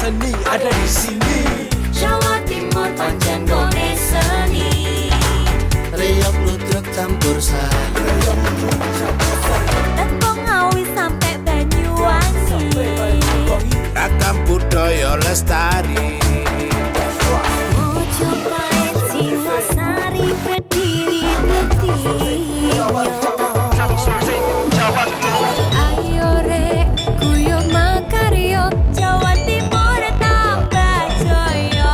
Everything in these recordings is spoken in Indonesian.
seni ada di sini. Jawa Timur pancen gone seni. Riok ludruk campur sari. Tembung Ngawi sampai Banyuwangi. Ragam budaya lestari. Mojopahit Singosari berdiri berdiri. Ayo rek guyub makaryo Jawa Timur tambah jaya.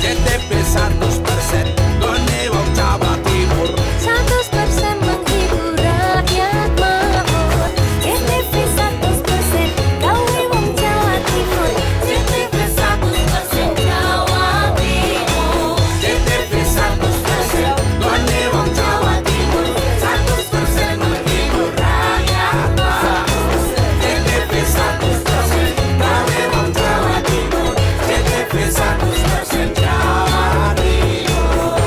CTP 100% gone wong Jawa Timur. 100% menghibur rakyat makmur. CTV 100% gawe wong Jawa Timur. CTV 100% Jawa Timur. CTP 100% gone wong Jawa Timur. 100% menghibur rakyat makmur. CTP 100% gawe wong Jawa Timur. CTP 100% Jawa Timur.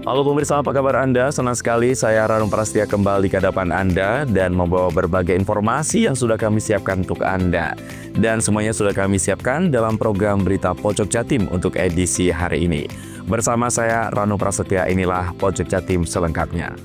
Halo pemirsa, apa kabar Anda? Senang sekali saya Ranu Prastia kembali ke hadapan Anda dan membawa berbagai informasi yang sudah kami siapkan untuk Anda. Dan semuanya sudah kami siapkan dalam program Berita Pojok Jatim untuk edisi hari ini. Bersama saya Ranu Prasetya, inilah Pojok Jatim selengkapnya.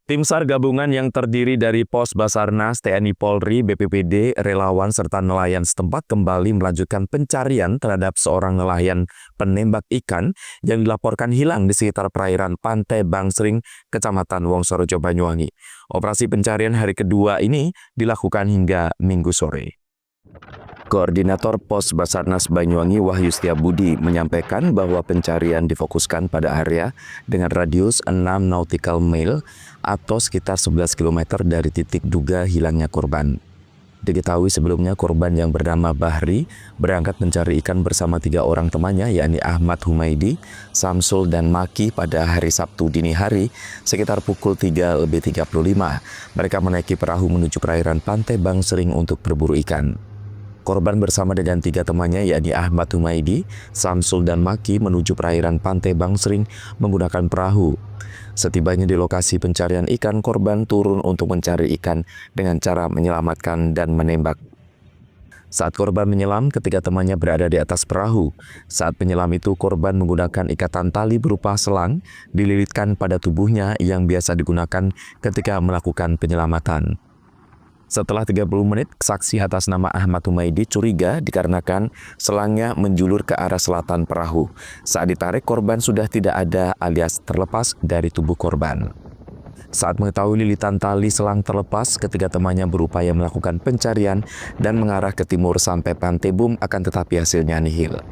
Tim SAR gabungan yang terdiri dari Pos Basarnas, TNI Polri, BPBD, relawan, serta nelayan setempat kembali melanjutkan pencarian terhadap seorang nelayan penembak ikan yang dilaporkan hilang di sekitar perairan Pantai Bangsering, Kecamatan Wongsorojo, Banyuwangi. Operasi pencarian hari kedua ini dilakukan hingga Minggu sore. Koordinator Pos Basarnas Banyuwangi Wahyu Setiabudi menyampaikan bahwa pencarian difokuskan pada area dengan radius 6 nautical mile atau sekitar 11 km dari titik duga hilangnya korban. Diketahui sebelumnya korban yang bernama Bahri berangkat mencari ikan bersama 3 orang temannya yakni Ahmad Humaidi, Samsul, dan Maki pada hari Sabtu dini hari sekitar pukul 3:35. Mereka menaiki perahu menuju perairan Pantai Bangsering untuk berburu ikan. Korban bersama dengan 3 temannya yakni Ahmad Humaidi, Samsul, dan Maki menuju perairan Pantai Bangsering menggunakan perahu. Setibanya di lokasi pencarian ikan, korban turun untuk mencari ikan dengan cara menyelamatkan dan menembak. Saat korban menyelam, ketiga temannya berada di atas perahu. Saat penyelam itu, korban menggunakan ikatan tali berupa selang dililitkan pada tubuhnya yang biasa digunakan ketika melakukan penyelamatan. Setelah 30 menit, saksi atas nama Ahmad Humaidi curiga dikarenakan selangnya menjulur ke arah selatan perahu. Saat ditarik, korban sudah tidak ada alias terlepas dari tubuh korban. Saat mengetahui lilitan tali selang terlepas, ketiga temannya berupaya melakukan pencarian dan mengarah ke timur sampai Pantai Bum, akan tetapi hasilnya nihil.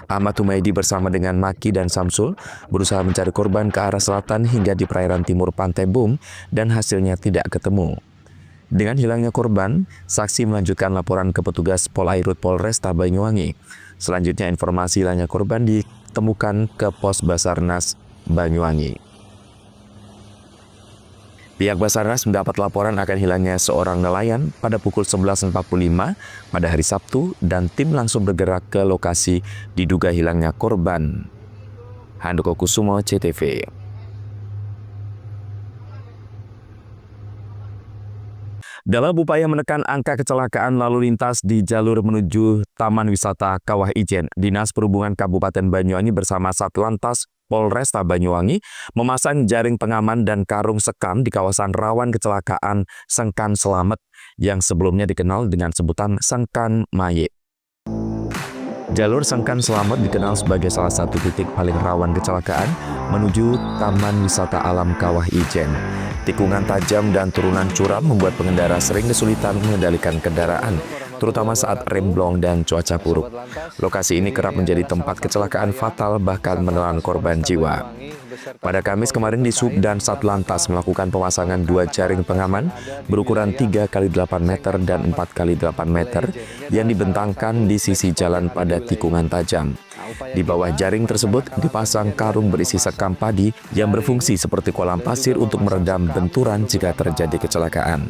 Ahmad Humaidi bersama dengan Maki dan Samsul berusaha mencari korban ke arah selatan hingga di perairan timur Pantai Bum dan hasilnya tidak ketemu. Dengan hilangnya korban, saksi melanjutkan laporan ke petugas Polairut Polresta Banyuwangi. Selanjutnya informasi hilangnya korban ditemukan ke Pos Basarnas Banyuwangi. Pihak Basarnas mendapat laporan akan hilangnya seorang nelayan pada pukul 11.45 pada hari Sabtu dan tim langsung bergerak ke lokasi diduga hilangnya korban. Handoko Kusumo, CTV. Dalam upaya menekan angka kecelakaan lalu lintas di jalur menuju Taman Wisata Kawah Ijen, Dinas Perhubungan Kabupaten Banyuwangi bersama Satlantas Polresta Banyuwangi memasang jaring pengaman dan karung sekam di kawasan rawan kecelakaan Sengkan Slamet yang sebelumnya dikenal dengan sebutan Sengkan Mayit. Jalur Sengkan Slamet dikenal sebagai salah satu titik paling rawan kecelakaan menuju Taman Wisata Alam Kawah Ijen. Tikungan tajam dan turunan curam membuat pengendara sering kesulitan mengendalikan kendaraan, terutama saat rem blong dan cuaca buruk. Lokasi ini kerap menjadi tempat kecelakaan fatal bahkan menelan korban jiwa. Pada Kamis kemarin di Sub dan Satlantas melakukan pemasangan 2 jaring pengaman berukuran 3x8 meter dan 4x8 meter yang dibentangkan di sisi jalan pada tikungan tajam. Di bawah jaring tersebut dipasang karung berisi sekam padi yang berfungsi seperti kolam pasir untuk meredam benturan jika terjadi kecelakaan.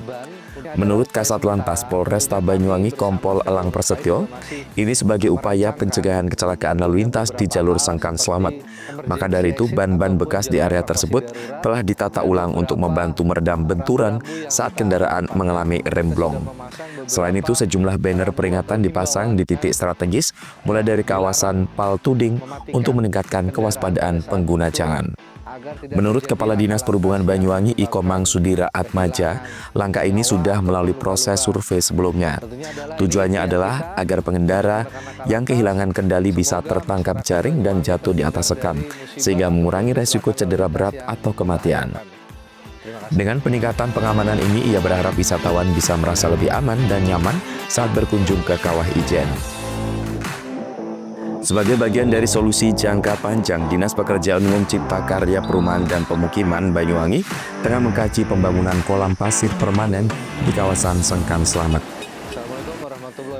Menurut Kasat Lantas Polresta Banyuwangi Kompol Elang Prasetyo, ini sebagai upaya pencegahan kecelakaan lalu lintas di jalur Sengkan Slamet. Maka dari itu, ban-ban bekas di area tersebut telah ditata ulang untuk membantu meredam benturan saat kendaraan mengalami rem blong. Selain itu, sejumlah banner peringatan dipasang di titik strategis mulai dari kawasan Pal Tuding untuk meningkatkan kewaspadaan pengguna jalan. Menurut Kepala Dinas Perhubungan Banyuwangi Ikomang Sudira Atmaja, langkah ini sudah melalui proses survei sebelumnya. Tujuannya adalah agar pengendara yang kehilangan kendali bisa tertangkap jaring dan jatuh di atas sekam, sehingga mengurangi resiko cedera berat atau kematian. Dengan peningkatan pengamanan ini, ia berharap wisatawan bisa merasa lebih aman dan nyaman saat berkunjung ke Kawah Ijen. Sebagai bagian dari solusi jangka panjang, Dinas Pekerjaan Umum Cipta Karya Perumahan dan Pemukiman Banyuwangi tengah mengkaji pembangunan kolam pasir permanen di kawasan Sengkan Slamet.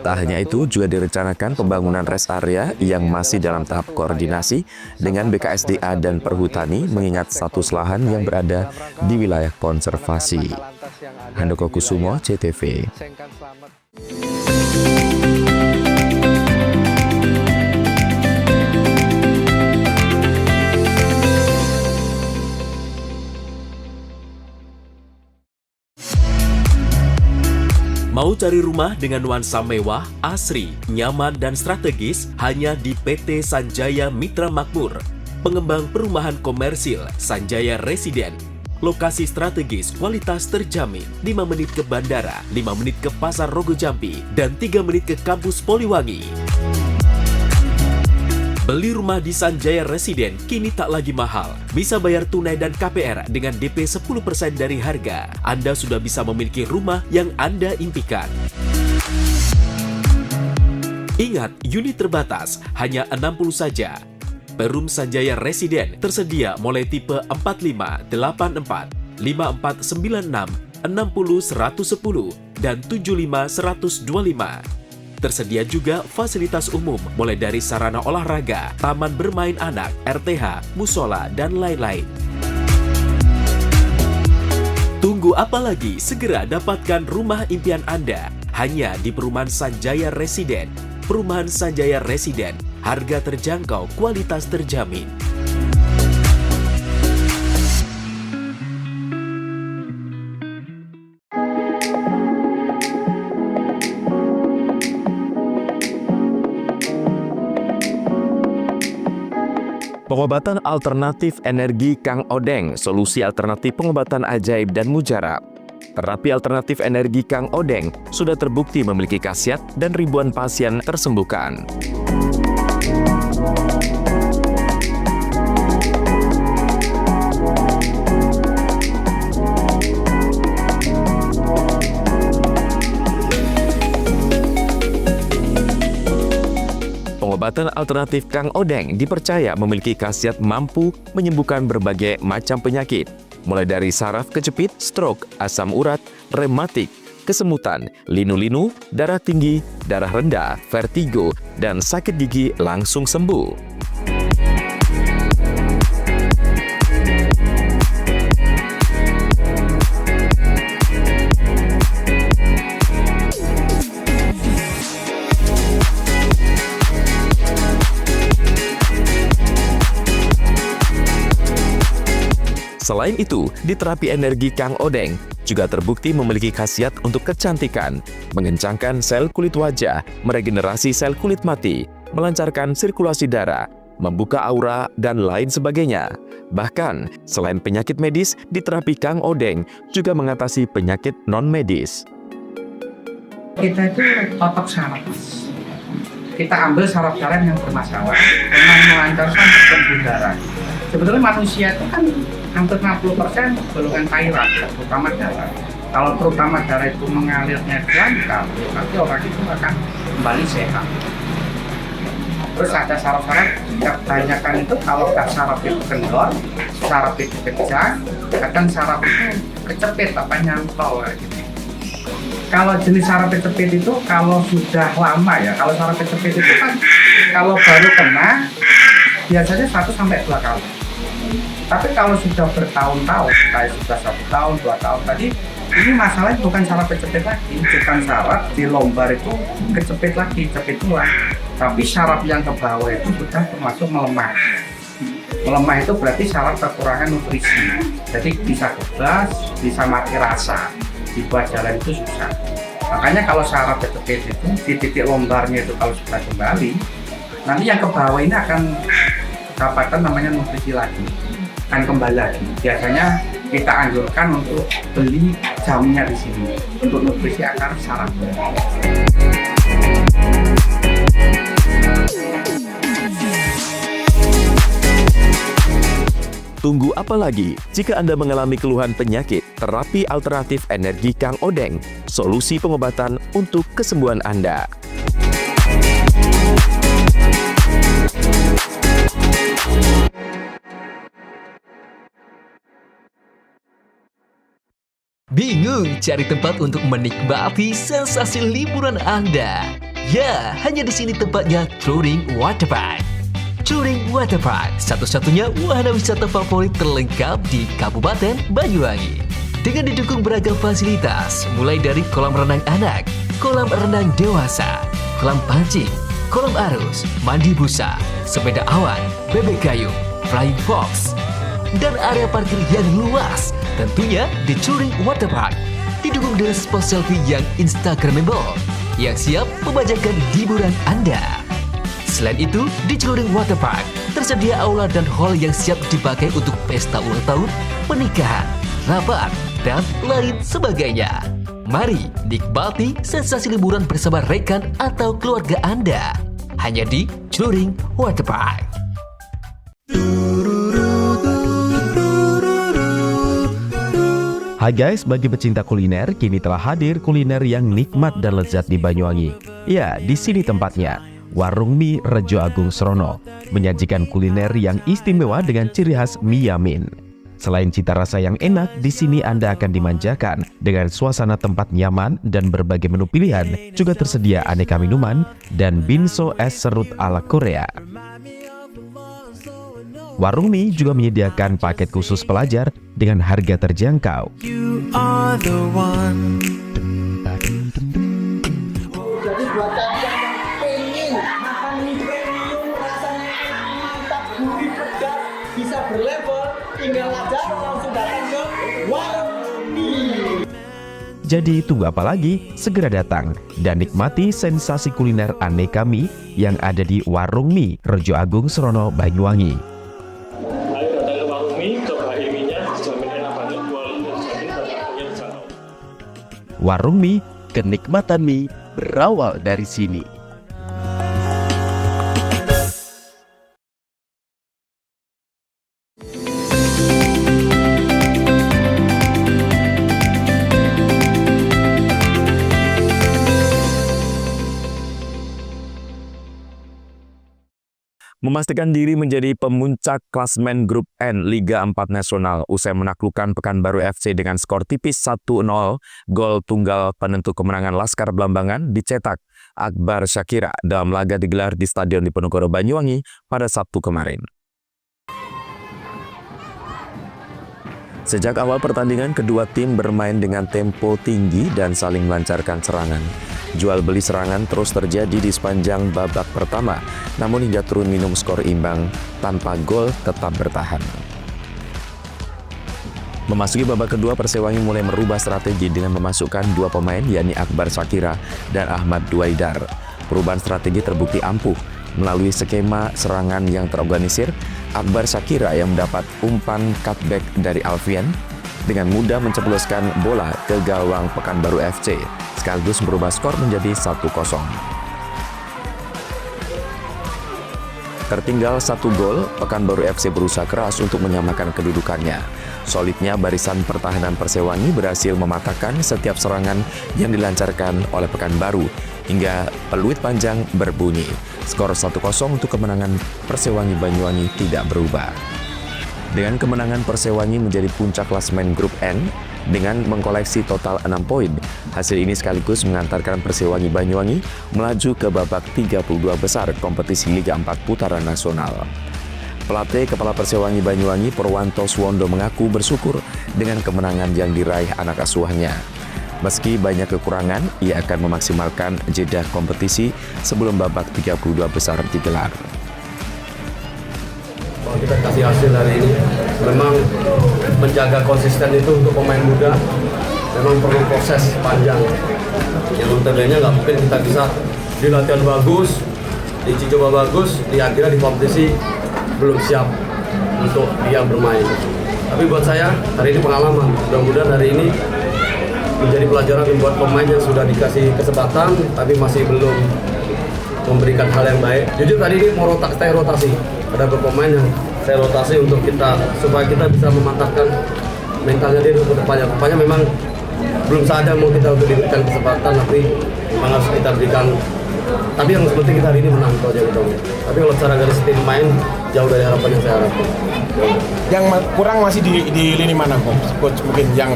Tak hanya itu, juga direncanakan pembangunan rest area yang masih dalam tahap koordinasi dengan BKSDA dan Perhutani mengingat status lahan yang berada di wilayah konservasi. Handoko Kusumo, CTV. Mau cari rumah dengan nuansa mewah, asri, nyaman, dan strategis hanya di PT Sanjaya Mitra Makmur. Pengembang perumahan komersil Sanjaya Residen. Lokasi strategis, kualitas terjamin. 5 menit ke bandara, 5 menit ke Pasar Rogo Jambi, dan 3 menit ke kampus Poliwangi. Beli rumah di Sanjaya Residen kini tak lagi mahal. Bisa bayar tunai dan KPR dengan DP 10% dari harga. Anda sudah bisa memiliki rumah yang Anda impikan. Ingat, unit terbatas, hanya 60 saja. Perum Sanjaya Residen tersedia mulai tipe 45, 84, 5496, 60 110, dan 75 125. Tersedia juga fasilitas umum mulai dari sarana olahraga, taman bermain anak, RTH, musola, dan lain-lain. Tunggu apa lagi? Segera dapatkan rumah impian Anda hanya di Perumahan Sanjaya Residen. Perumahan Sanjaya Residen, harga terjangkau, kualitas terjamin. Pengobatan alternatif energi Kang Odeng, solusi alternatif pengobatan ajaib dan mujarab. Terapi alternatif energi Kang Odeng sudah terbukti memiliki khasiat dan ribuan pasien tersembuhkan. Pengobatan alternatif Kang Odeng dipercaya memiliki khasiat mampu menyembuhkan berbagai macam penyakit, mulai dari saraf kejepit, stroke, asam urat, rematik, kesemutan, linu-linu, darah tinggi, darah rendah, vertigo, dan sakit gigi langsung sembuh. Selain itu, di terapi energi Kang Odeng juga terbukti memiliki khasiat untuk kecantikan, mengencangkan sel kulit wajah, meregenerasi sel kulit mati, melancarkan sirkulasi darah, membuka aura, dan lain sebagainya. Bahkan, selain penyakit medis, di terapi Kang Odeng juga mengatasi penyakit non-medis. Kita itu totok saraf. Kita ambil saraf-saraf yang bermasalah dengan melancarkan pembuluh darah. Sebetulnya manusia itu kan hampir 60% golongan cairan, terutama darah. Kalau terutama darah itu mengalirnya lancar, nanti orang itu akan kembali sehat. Terus ada saraf-saraf, kebanyakan itu kalau saraf itu kendor, saraf itu pecah, kadang saraf itu kecepit, nyantol gitu. Kalau jenis saraf kecepit itu kalau sudah lama ya, kalau saraf kecepit itu kan kalau baru kena biasanya 1-2 kali. Tapi kalau sudah bertahun-tahun, kayak sudah 1 tahun, 2 tahun tadi, ini masalahnya bukan saraf kecepit lagi, bukan saraf di lombar itu kecepit lagi, cepit tulang. Tapi saraf yang ke bawah itu sudah termasuk melemah. Melemah itu berarti saraf kekurangan nutrisi. Jadi bisa kebas, bisa mati rasa. Dibuat jalan itu susah. Makanya kalau saraf kecepit itu di titik lombarnya itu kalau sudah kembali, nanti yang ke bawah ini akan kedapatan namanya nutrisi lagi, akan kembali lagi. Biasanya kita anjurkan untuk beli jamnya di sini untuk nutrisi akar saraf. Tunggu apa lagi? Jika Anda mengalami keluhan penyakit, terapi alternatif energi Kang Odeng, solusi pengobatan untuk kesembuhan Anda. Bingung cari tempat untuk menikmati sensasi liburan Anda? Ya, hanya di sini tempatnya Touring Waterpark. Touring Waterpark, satu-satunya wahana wisata favorit terlengkap di Kabupaten Banyuwangi. Dengan didukung beragam fasilitas, mulai dari kolam renang anak, kolam renang dewasa, kolam pancing, kolam arus, mandi busa, sepeda awan, bebek kayu, flying fox, dan area parkir yang luas. Tentunya di Touring Waterpark didukung dengan spot selfie yang instagramable yang siap membajakan hiburan Anda. Selain itu, di Touring Waterpark tersedia aula dan hall yang siap dipakai untuk pesta ulang tahun, pernikahan, rapat, dan lain sebagainya. Mari nikmati sensasi liburan bersama rekan atau keluarga Anda. Hanya di Touring Waterpark. Hai guys, bagi pecinta kuliner, kini telah hadir kuliner yang nikmat dan lezat di Banyuwangi. Ya, di sini tempatnya. Warung Mie Rejo Agung Srono menyajikan kuliner yang istimewa dengan ciri khas mie yamin. Selain cita rasa yang enak, di sini Anda akan dimanjakan dengan suasana tempat nyaman dan berbagai menu pilihan. Juga tersedia aneka minuman dan binso es serut ala Korea. Warung Mie juga menyediakan paket khusus pelajar dengan harga terjangkau. You are the one. Jadi buat kalian yang pengen makan mie premium rasanya mantap, gurih, pedas, bisa berlevel, tinggal aja langsung datang ke Warung Mie. Jadi tunggu apa lagi? Segera datang dan nikmati sensasi kuliner aneka mie yang ada di Warung Mie Rejo Agung Srono, Banyuwangi. Ayo datang ke Warung Mie, cobain mie-nya, dijamin enak banget, kualitas dijamin dan harganya terjangkau. Warung Mie, kenikmatan mie berawal dari sini. Memastikan diri menjadi pemuncak klasmen Grup N Liga 4 Nasional usai menaklukkan Pekanbaru FC dengan skor tipis 1-0, gol tunggal penentu kemenangan Laskar Blambangan dicetak Akbar Syakira dalam laga digelar di Stadion Diponegoro Banyuwangi pada Sabtu kemarin. Sejak awal pertandingan, kedua tim bermain dengan tempo tinggi dan saling melancarkan serangan. Jual beli serangan terus terjadi di sepanjang babak pertama, namun hingga turun minum skor imbang tanpa gol tetap bertahan. Memasuki babak kedua, Persewangi mulai merubah strategi dengan memasukkan dua pemain, yakni Akbar Syakira dan Ahmad Duaidar. Perubahan strategi terbukti ampuh Melalui skema serangan yang terorganisir, Akbar Syakira yang mendapat umpan cutback dari Alfian dengan mudah menceploskan bola ke gawang Pekanbaru FC, sekaligus merubah skor menjadi 1-0. Tertinggal 1 gol, Pekanbaru FC berusaha keras untuk menyamakan kedudukannya. Solidnya barisan pertahanan Persewangi berhasil mematahkan setiap serangan yang dilancarkan oleh Pekanbaru hingga peluit panjang berbunyi. Skor 1-0 untuk kemenangan Persewangi Banyuwangi tidak berubah. Dengan kemenangan Persewangi menjadi puncak klasemen grup N dengan mengkoleksi total 6 poin. Hasil ini sekaligus mengantarkan Persewangi Banyuwangi melaju ke babak 32 besar kompetisi Liga 4 putaran nasional. Pelatih Kepala Persewangi Banyuwangi Purwanto Suwondo mengaku bersyukur dengan kemenangan yang diraih anak asuhannya. Meski banyak kekurangan, ia akan memaksimalkan jeda kompetisi sebelum babak 32 besar digelar. Kalau kita kasih hasil hari ini, memang menjaga konsisten itu untuk pemain muda memang perlu proses panjang. Yang notabene nggak mungkin kita bisa di latihan bagus, di uji coba bagus, di akhirnya di kompetisi belum siap untuk dia bermain. Tapi buat saya hari ini pengalaman. Mudah-mudahan hari ini menjadi pelajaran buat pemain yang sudah dikasih kesempatan tapi masih belum memberikan hal yang baik. Jujur tadi ini mau saya rotasi. Ada beberapa pemain yang saya rotasi untuk kita supaya kita bisa memantapkan mentalnya dia untuk depannya. Rupanya memang belum saatnya mau kita untuk diberikan kesempatan, tapi memang harus kita berikan. Tapi yang penting kita hari ini menang aja gitu. Tapi kalau secara garis tim main jauh dari harapan yang saya harapkan. Yang kurang masih di lini mana, Coach? Mungkin yang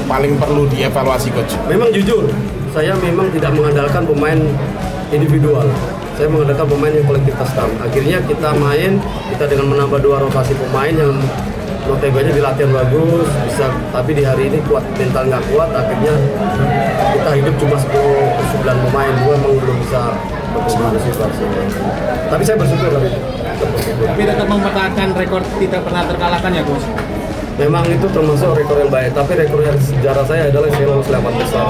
paling perlu dievaluasi, Coach. Memang jujur, saya memang tidak mengandalkan pemain individual. Saya mengandalkan pemain yang kolektivitas tam. Akhirnya kita main, kita dengan menambah 2 rotasi pemain yang notabene di latihan bagus, bisa, tapi di hari ini kuat mental nggak kuat, akhirnya kita hidup cuma 9 pemain, 2 memang belum bisa berkomunikasi situasi. Tapi saya bersyukur tadi. Tapi tetap mempertahankan rekor tidak pernah terkalahkan ya, Coach? Memang itu termasuk rekor yang baik, tapi rekor yang sejarah saya adalah saya lolos 8 besar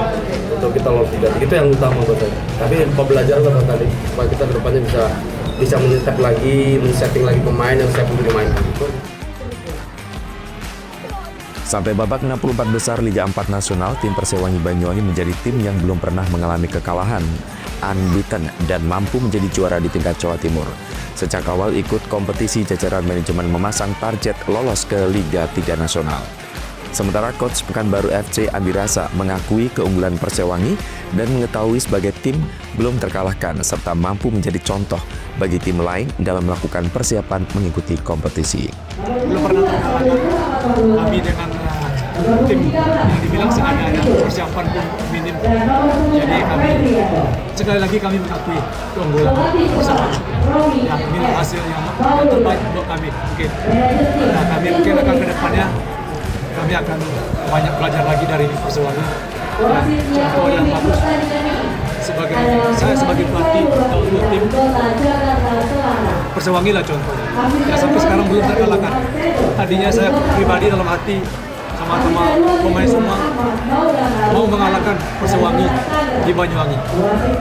untuk kita lolos 3. Itu yang utama buat saya. Tapi pembelajaran apa tadi, supaya kita kedepannya bisa menyetek lagi, men-setting lagi pemain yang siap untuk bermain. Sampai babak 64 besar Liga 4 Nasional, tim Persewangi Banyuwangi menjadi tim yang belum pernah mengalami kekalahan, unbeaten, dan mampu menjadi juara di tingkat Jawa Timur. Sejak awal ikut kompetisi, jajaran manajemen memasang target lolos ke Liga 3 Nasional. Sementara Coach Pekanbaru FC Andi Rasa mengakui keunggulan Persewangi dan mengetahui sebagai tim belum terkalahkan serta mampu menjadi contoh bagi tim lain dalam melakukan persiapan mengikuti kompetisi. Belum pernah terkalahkan. Kami dengan tim yang dibilang sengaja persiapan pun minim. Jadi kami sekali lagi kami mengakui keunggulan Persewangi. Ya, ini hasil yang terbaik untuk kami mungkin. Nah, kami mungkin akan ke depannya kami akan banyak belajar lagi dari Persewangi dan contoh yang bagus saya sebagai pelatih untuk tim Persewangi lah contohnya. Ya, sampai sekarang belum terkalahkan. Tadinya saya pribadi dalam hati sama-sama pemain semua mau mengalahkan Persewangi di Banyuwangi,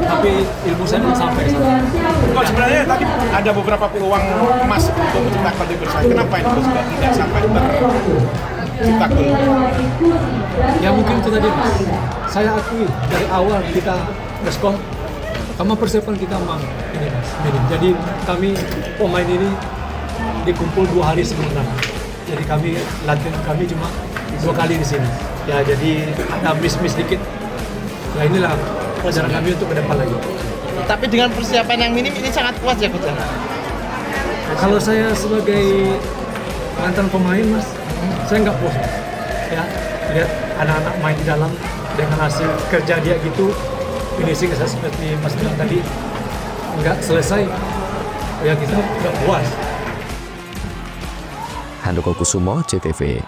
tapi ilmu saya belum sampai sana. Coach, sebenarnya tadi ada beberapa peluang emas untuk menciptakan di Persewangi. Kenapa ini Coach tidak sampai tercipta gol? Ya mungkin itu tadi Mas. Saya akui dari awal kita respon sama persiapan kita memang ini Mas, minim. Jadi kami pemain ini dikumpul 2 hari sebelumnya. Jadi kami latihan kami cuma 2 kali di sini. Ya jadi ada miss dikit. Ya inilah pelajaran kami untuk ke depan lagi. Tapi dengan persiapan yang minim ini sangat puas ya, Coach. Kalau saya sebagai mantan pemain Mas, saya nggak puas. Ya, lihat anak-anak main di dalam dengan hasil kerja dia gitu, finishing saya seperti Mas bilang tadi nggak selesai. Ya kita nggak puas. Handoko Kusumo, CTV.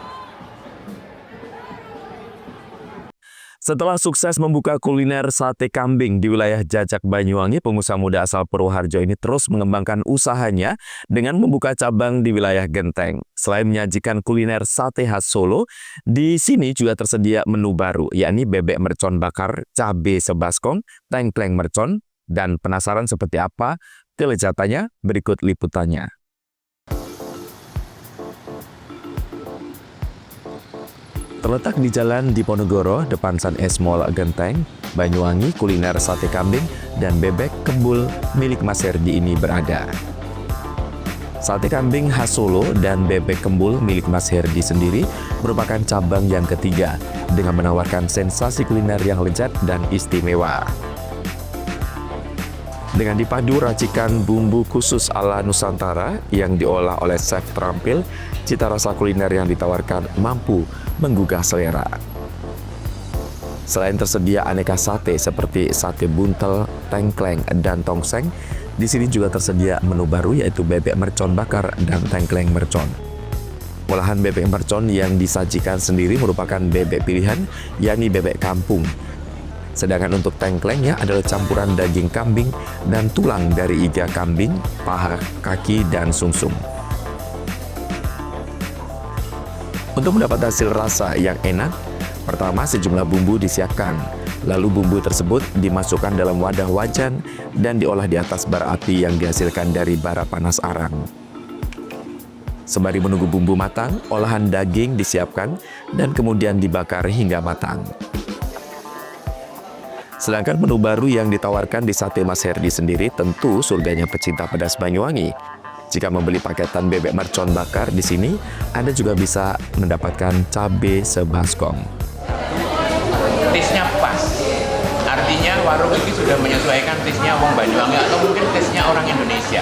Setelah sukses membuka kuliner sate kambing di wilayah Jajak Banyuwangi, pengusaha muda asal Purwoharjo ini terus mengembangkan usahanya dengan membuka cabang di wilayah Genteng. Selain menyajikan kuliner sate khas Solo, di sini juga tersedia menu baru, yakni bebek mercon bakar, cabe sebaskong, tengkleng mercon, dan penasaran seperti apa Kelezatannya berikut liputannya. Terletak di Jalan Diponegoro, depan San Es Mall Genteng, Banyuwangi, kuliner sate kambing dan bebek kembul milik Mas Herdi ini berada. Sate kambing khas Solo dan bebek kembul milik Mas Herdi sendiri merupakan cabang yang ketiga dengan menawarkan sensasi kuliner yang lezat dan istimewa. Dengan dipadu racikan bumbu khusus ala Nusantara yang diolah oleh chef terampil, cita rasa kuliner yang ditawarkan mampu menggugah selera. Selain tersedia aneka sate seperti sate buntel, tengkleng, dan tongseng, di sini juga tersedia menu baru yaitu bebek mercon bakar dan tengkleng mercon. Olahan bebek mercon yang disajikan sendiri merupakan bebek pilihan, yakni bebek kampung. Sedangkan untuk tengklengnya adalah campuran daging kambing dan tulang dari iga kambing, paha, kaki, dan sumsum. Untuk mendapat hasil rasa yang enak, pertama sejumlah bumbu disiapkan. Lalu bumbu tersebut dimasukkan dalam wadah wajan dan diolah di atas bara api yang dihasilkan dari bara panas arang. Sembari menunggu bumbu matang, olahan daging disiapkan dan kemudian dibakar hingga matang. Sedangkan menu baru yang ditawarkan di Sate Mas Herdi sendiri tentu surganya pecinta pedas Banyuwangi. Jika membeli paketan bebek mercon bakar di sini, Anda juga bisa mendapatkan cabai sebaskom. Taste-nya pas. Artinya warung ini sudah menyesuaikan taste-nya wong Banyuwangi atau mungkin taste-nya orang Indonesia.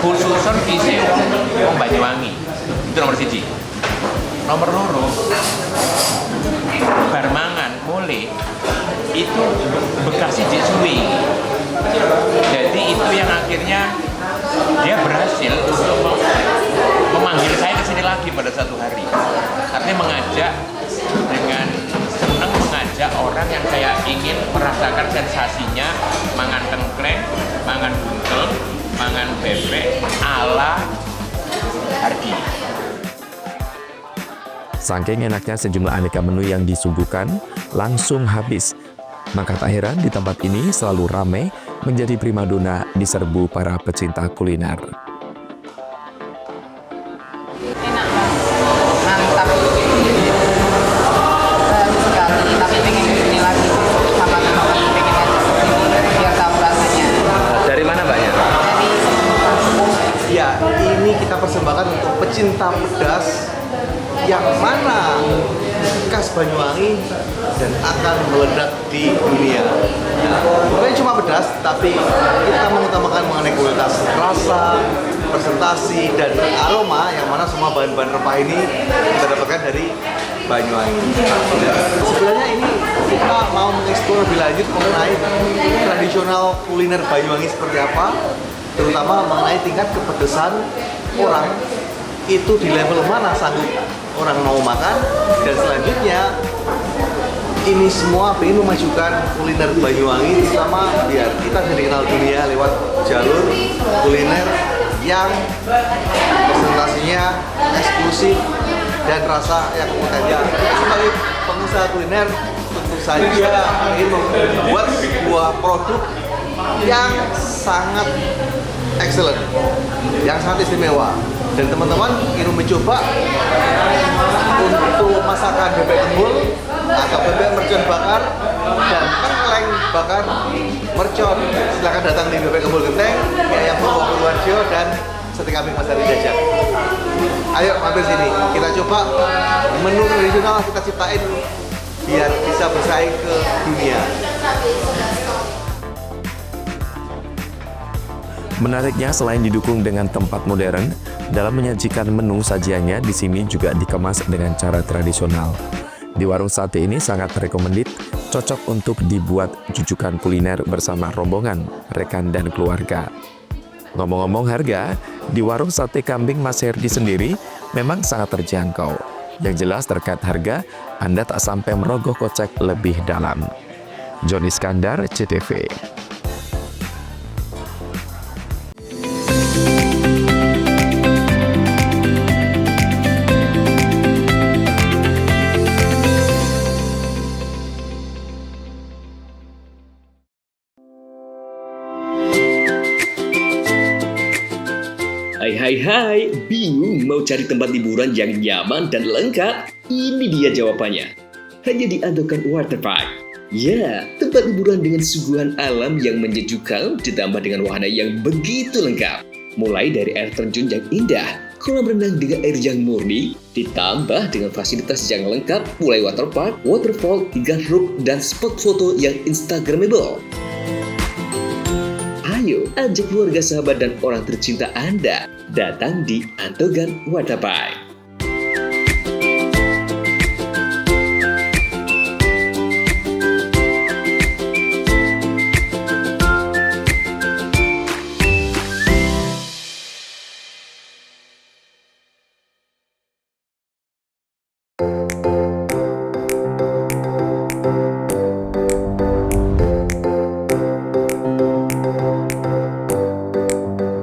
Khususon taste wong Banyuwangi. Itu nomor 1. Nomor 2, bar mangan mulai itu bekas sijik suwi. Jadi itu yang akhirnya dia berhasil untuk memanggil saya ke sini lagi pada satu hari. Artinya mengajak dengan senang mengajak orang yang saya ingin merasakan sensasinya mangan tengkleng, mangan buntel, mangan bebek ala Herdi. Saking enaknya sejumlah aneka menu yang disuguhkan langsung habis. Maka tak heran di tempat ini selalu ramai menjadi primadona di serbu para pecinta kuliner. Enak, mantap. Baru sekali, tapi pengen kesini lagi sama teman-teman, pengen ajak biar tahu rasanya. Dari mana Mbaknya? Dari Ya, ini kita persembahkan untuk pecinta pedas yang mana khas Banyuwangi dan akan meledak di dunia. Nah, bukan cuma pedas, tapi kita mengutamakan mengenai kualitas rasa, presentasi, dan aroma yang mana semua bahan-bahan rempah ini kita dapatkan dari Banyuwangi. Nah, sebenarnya ini kita mau mengeksplor lebih lanjut mengenai tradisional kuliner Banyuwangi seperti apa, terutama mengenai tingkat kepedesan orang itu di level mana sanggup orang mau makan, dan selanjutnya ini semua ingin memajukan kuliner Banyuwangi terutama biar kita jadi kenal dunia lewat jalur kuliner yang presentasinya eksklusif dan rasa yang potensial. Sebagai pengusaha kuliner tentu saja ingin membuat sebuah produk yang sangat excellent, yang sangat istimewa. Dan teman-teman ingin mencoba untuk masakan bebek kembul atau bebek mercon bakar dan tengkleng bakar mercon, silakan datang di Bebek Kembul Genteng, Ayam Purwokerto dan Sate Kambing Mas Herdi Jajak. Ayo mampir sini, kita coba menu tradisional kita ciptain biar bisa bersaing ke dunia. Menariknya, selain didukung dengan tempat modern, dalam menyajikan menu sajiannya di sini juga dikemas dengan cara tradisional. Di warung sate ini sangat recommended, cocok untuk dibuat jujukan kuliner bersama rombongan, rekan, dan keluarga. Ngomong-ngomong harga, di warung sate kambing Mas Herdi sendiri memang sangat terjangkau. Yang jelas terkait harga, Anda tak sampai merogoh kocek lebih dalam. Joni Iskandar, CTV. Hai, bingung mau cari tempat liburan yang nyaman dan lengkap? Ini dia jawabannya. Hanya di Andokan Waterpark. Ya, tempat liburan dengan suguhan alam yang menyejukkan ditambah dengan wahana yang begitu lengkap. Mulai dari air terjun yang indah, kolam renang dengan air yang murni, ditambah dengan fasilitas yang lengkap mulai waterpark, waterfall, hingga roof dan spot foto yang instagramable. Ayo, ajak keluarga, sahabat, dan orang tercinta Anda datang di Andokan Waterpark.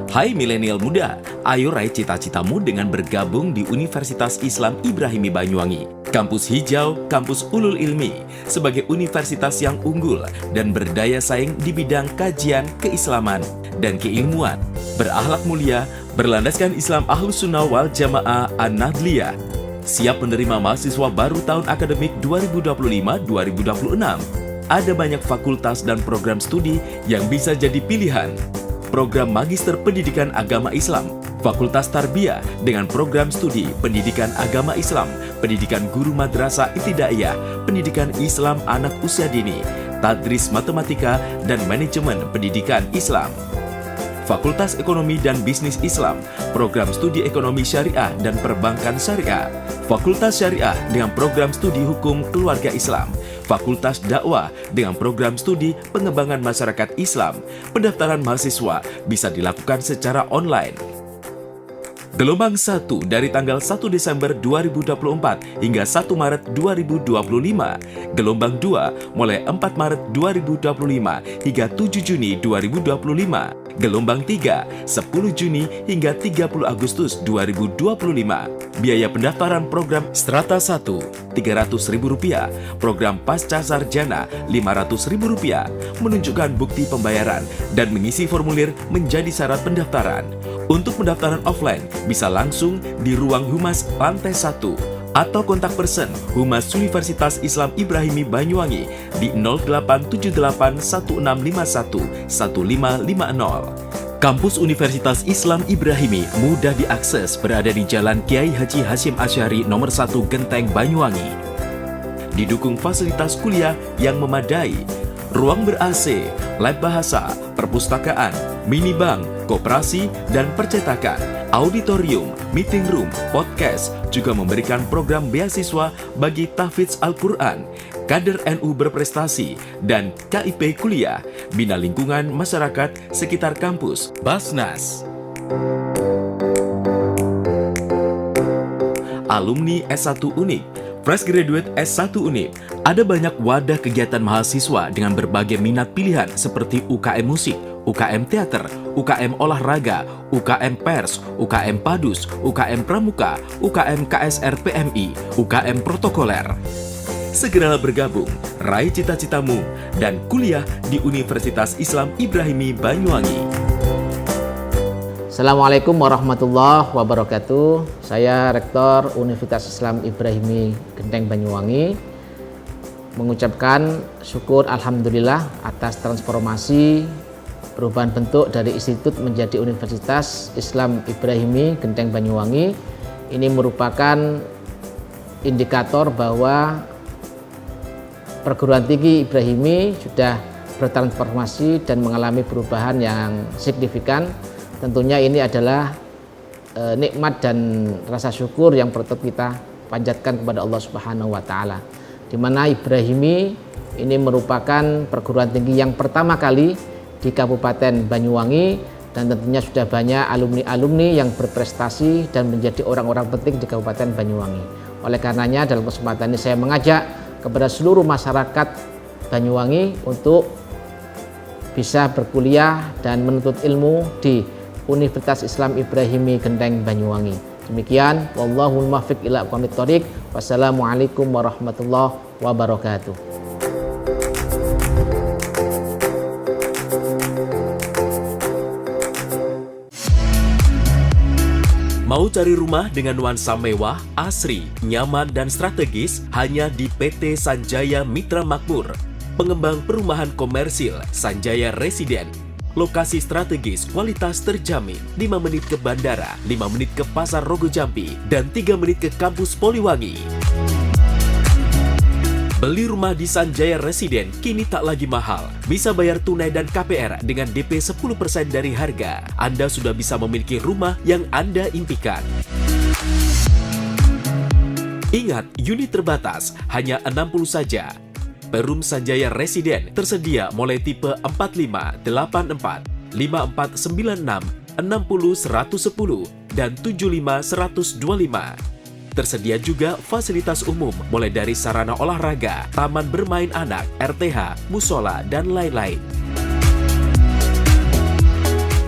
Hai milenial muda, ayo raih cita-citamu dengan bergabung di Universitas Islam Ibrahimi Banyuwangi. Kampus hijau, kampus ulul ilmi, sebagai universitas yang unggul dan berdaya saing di bidang kajian, keislaman, dan keilmuan. Berakhlak mulia, berlandaskan Islam Ahlus Sunnah wal Jamaah An-Nahdliyah. Siap menerima mahasiswa baru tahun akademik 2025-2026. Ada banyak fakultas dan program studi yang bisa jadi pilihan. Program Magister Pendidikan Agama Islam, Fakultas Tarbiyah dengan program studi Pendidikan Agama Islam, Pendidikan Guru Madrasah Ibtidaiyah, Pendidikan Islam Anak Usia Dini, Tadris Matematika dan Manajemen Pendidikan Islam. Fakultas Ekonomi dan Bisnis Islam, program studi Ekonomi Syariah dan Perbankan Syariah, Fakultas Syariah dengan program studi Hukum Keluarga Islam, Fakultas Dakwah dengan program studi Pengembangan Masyarakat Islam. Pendaftaran mahasiswa bisa dilakukan secara online. Gelombang 1 dari tanggal 1 Desember 2024 hingga 1 Maret 2025. Gelombang 2 mulai 4 Maret 2025 hingga 7 Juni 2025. Gelombang 3, 10 Juni hingga 30 Agustus 2025. Biaya pendaftaran program Strata 1, Rp300.000. Program Pasca Sarjana, Rp500.000. Menunjukkan bukti pembayaran dan mengisi formulir menjadi syarat pendaftaran. Untuk pendaftaran offline, bisa langsung di Ruang Humas Lantai 1 atau kontak person Humas Universitas Islam Ibrahimi Banyuwangi di 087816511550. Kampus Universitas Islam Ibrahimi mudah diakses, berada di Jalan Kiai Haji Hasyim Asy'ari nomor 1 Genteng Banyuwangi. Didukung fasilitas kuliah yang memadai, ruang ber-AC, lab bahasa, perpustakaan, minibank, koperasi, dan percetakan, auditorium, meeting room, podcast, juga memberikan program beasiswa bagi tahfidz Al-Quran, kader NU berprestasi, dan KIP kuliah, bina lingkungan masyarakat sekitar kampus, Basnas. Alumni S1 Unip, Fresh Graduate S1 Unip. Ada banyak wadah kegiatan mahasiswa dengan berbagai minat pilihan seperti UKM Musik, UKM Teater, UKM Olahraga, UKM Pers, UKM Padus, UKM Pramuka, UKM KSR PMI, UKM Protokoler. Segeralah bergabung, raih cita-citamu, dan kuliah di Universitas Islam Ibrahimi Banyuwangi. Assalamualaikum warahmatullahi wabarakatuh. Saya Rektor Universitas Islam Ibrahimi Genteng Banyuwangi mengucapkan syukur alhamdulillah atas transformasi perubahan bentuk dari institut menjadi Universitas Islam Ibrahimi Genteng Banyuwangi. Ini merupakan indikator bahwa perguruan tinggi Ibrahimi sudah bertransformasi dan mengalami perubahan yang signifikan. Tentunya ini adalah nikmat dan rasa syukur yang perlu kita panjatkan kepada Allah Subhanahu wa taala. Di mana Ibrahimi ini merupakan perguruan tinggi yang pertama kali di Kabupaten Banyuwangi, dan tentunya sudah banyak alumni-alumni yang berprestasi dan menjadi orang-orang penting di Kabupaten Banyuwangi. Oleh karenanya dalam kesempatan ini saya mengajak kepada seluruh masyarakat Banyuwangi untuk bisa berkuliah dan menuntut ilmu di Universitas Islam Ibrahimi Genteng Banyuwangi. Demikian, wallahul muwaffiq ila aqwamit thoriq. Wassalamualaikum warahmatullahi wabarakatuh. Mau cari rumah dengan nuansa mewah, asri, nyaman, dan strategis hanya di PT Sanjaya Mitra Makmur. Pengembang perumahan komersil Sanjaya Residen. Lokasi strategis, kualitas terjamin. 5 menit ke bandara, 5 menit ke Pasar Rogo Jampi, dan 3 menit ke kampus Poliwangi. Beli rumah di Sanjaya Residen kini tak lagi mahal. Bisa bayar tunai dan KPR dengan DP 10% dari harga. Anda sudah bisa memiliki rumah yang Anda impikan. Ingat, unit terbatas, hanya 60 saja. Perum Sanjaya Residen tersedia mulai tipe 45, 84, 5496, 60 110, dan 75 125. Tersedia juga fasilitas umum mulai dari sarana olahraga, taman bermain anak, RTH, musola, dan lain-lain.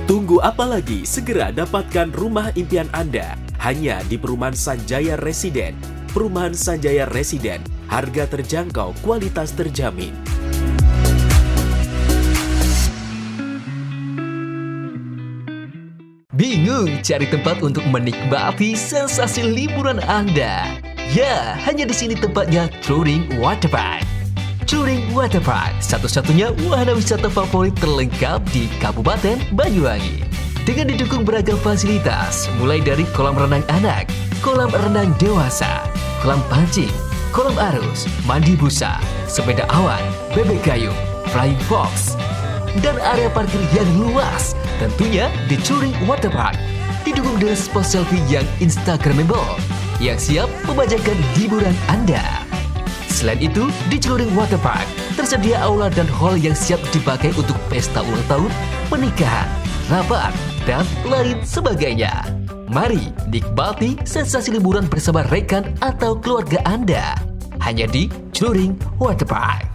Tunggu apa lagi? Segera dapatkan rumah impian Anda hanya di Perumahan Sanjaya Residen. Perumahan Sanjaya Residen, harga terjangkau, kualitas terjamin. Bingung cari tempat untuk menikmati sensasi liburan Anda? Ya, hanya di sini tempatnya Touring Waterpark. Touring Waterpark, satu-satunya wahana wisata favorit terlengkap di Kabupaten Banyuwangi. Dengan didukung beragam fasilitas, mulai dari kolam renang anak, kolam renang dewasa, kolam pancing, kolam arus, mandi busa, sepeda awan, bebek gayung, flying fox, dan area parkir yang luas. Tentunya di Touring Waterpark didukung dengan spot selfie yang instagramable yang siap membajakan hiburan Anda. Selain itu, di Touring Waterpark tersedia aula dan hall yang siap dipakai untuk pesta ulang tahun, pernikahan, rapat, dan lain sebagainya. Mari nikmati sensasi liburan bersama rekan atau keluarga Anda hanya di Touring Waterpark.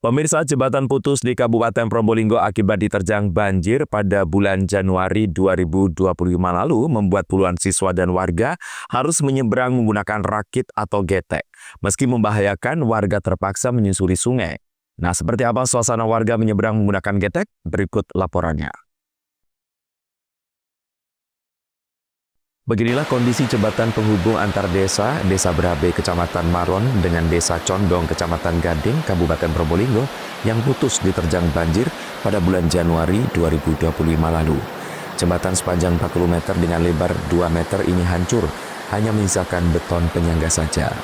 Pemirsa, jembatan putus di Kabupaten Probolinggo akibat diterjang banjir pada bulan Januari 2025 lalu membuat puluhan siswa dan warga harus menyeberang menggunakan rakit atau getek. Meski membahayakan, warga terpaksa menyusuri sungai. Nah, seperti apa suasana warga menyeberang menggunakan getek? Berikut laporannya. Beginilah kondisi jembatan penghubung antar desa, Desa Berabe, Kecamatan Maron, dengan Desa Condong, Kecamatan Gading, Kabupaten Probolinggo, yang putus diterjang banjir pada bulan Januari 2025 lalu. Jembatan sepanjang 40 meter dengan lebar 2 meter ini hancur, hanya menyisakan beton penyangga saja.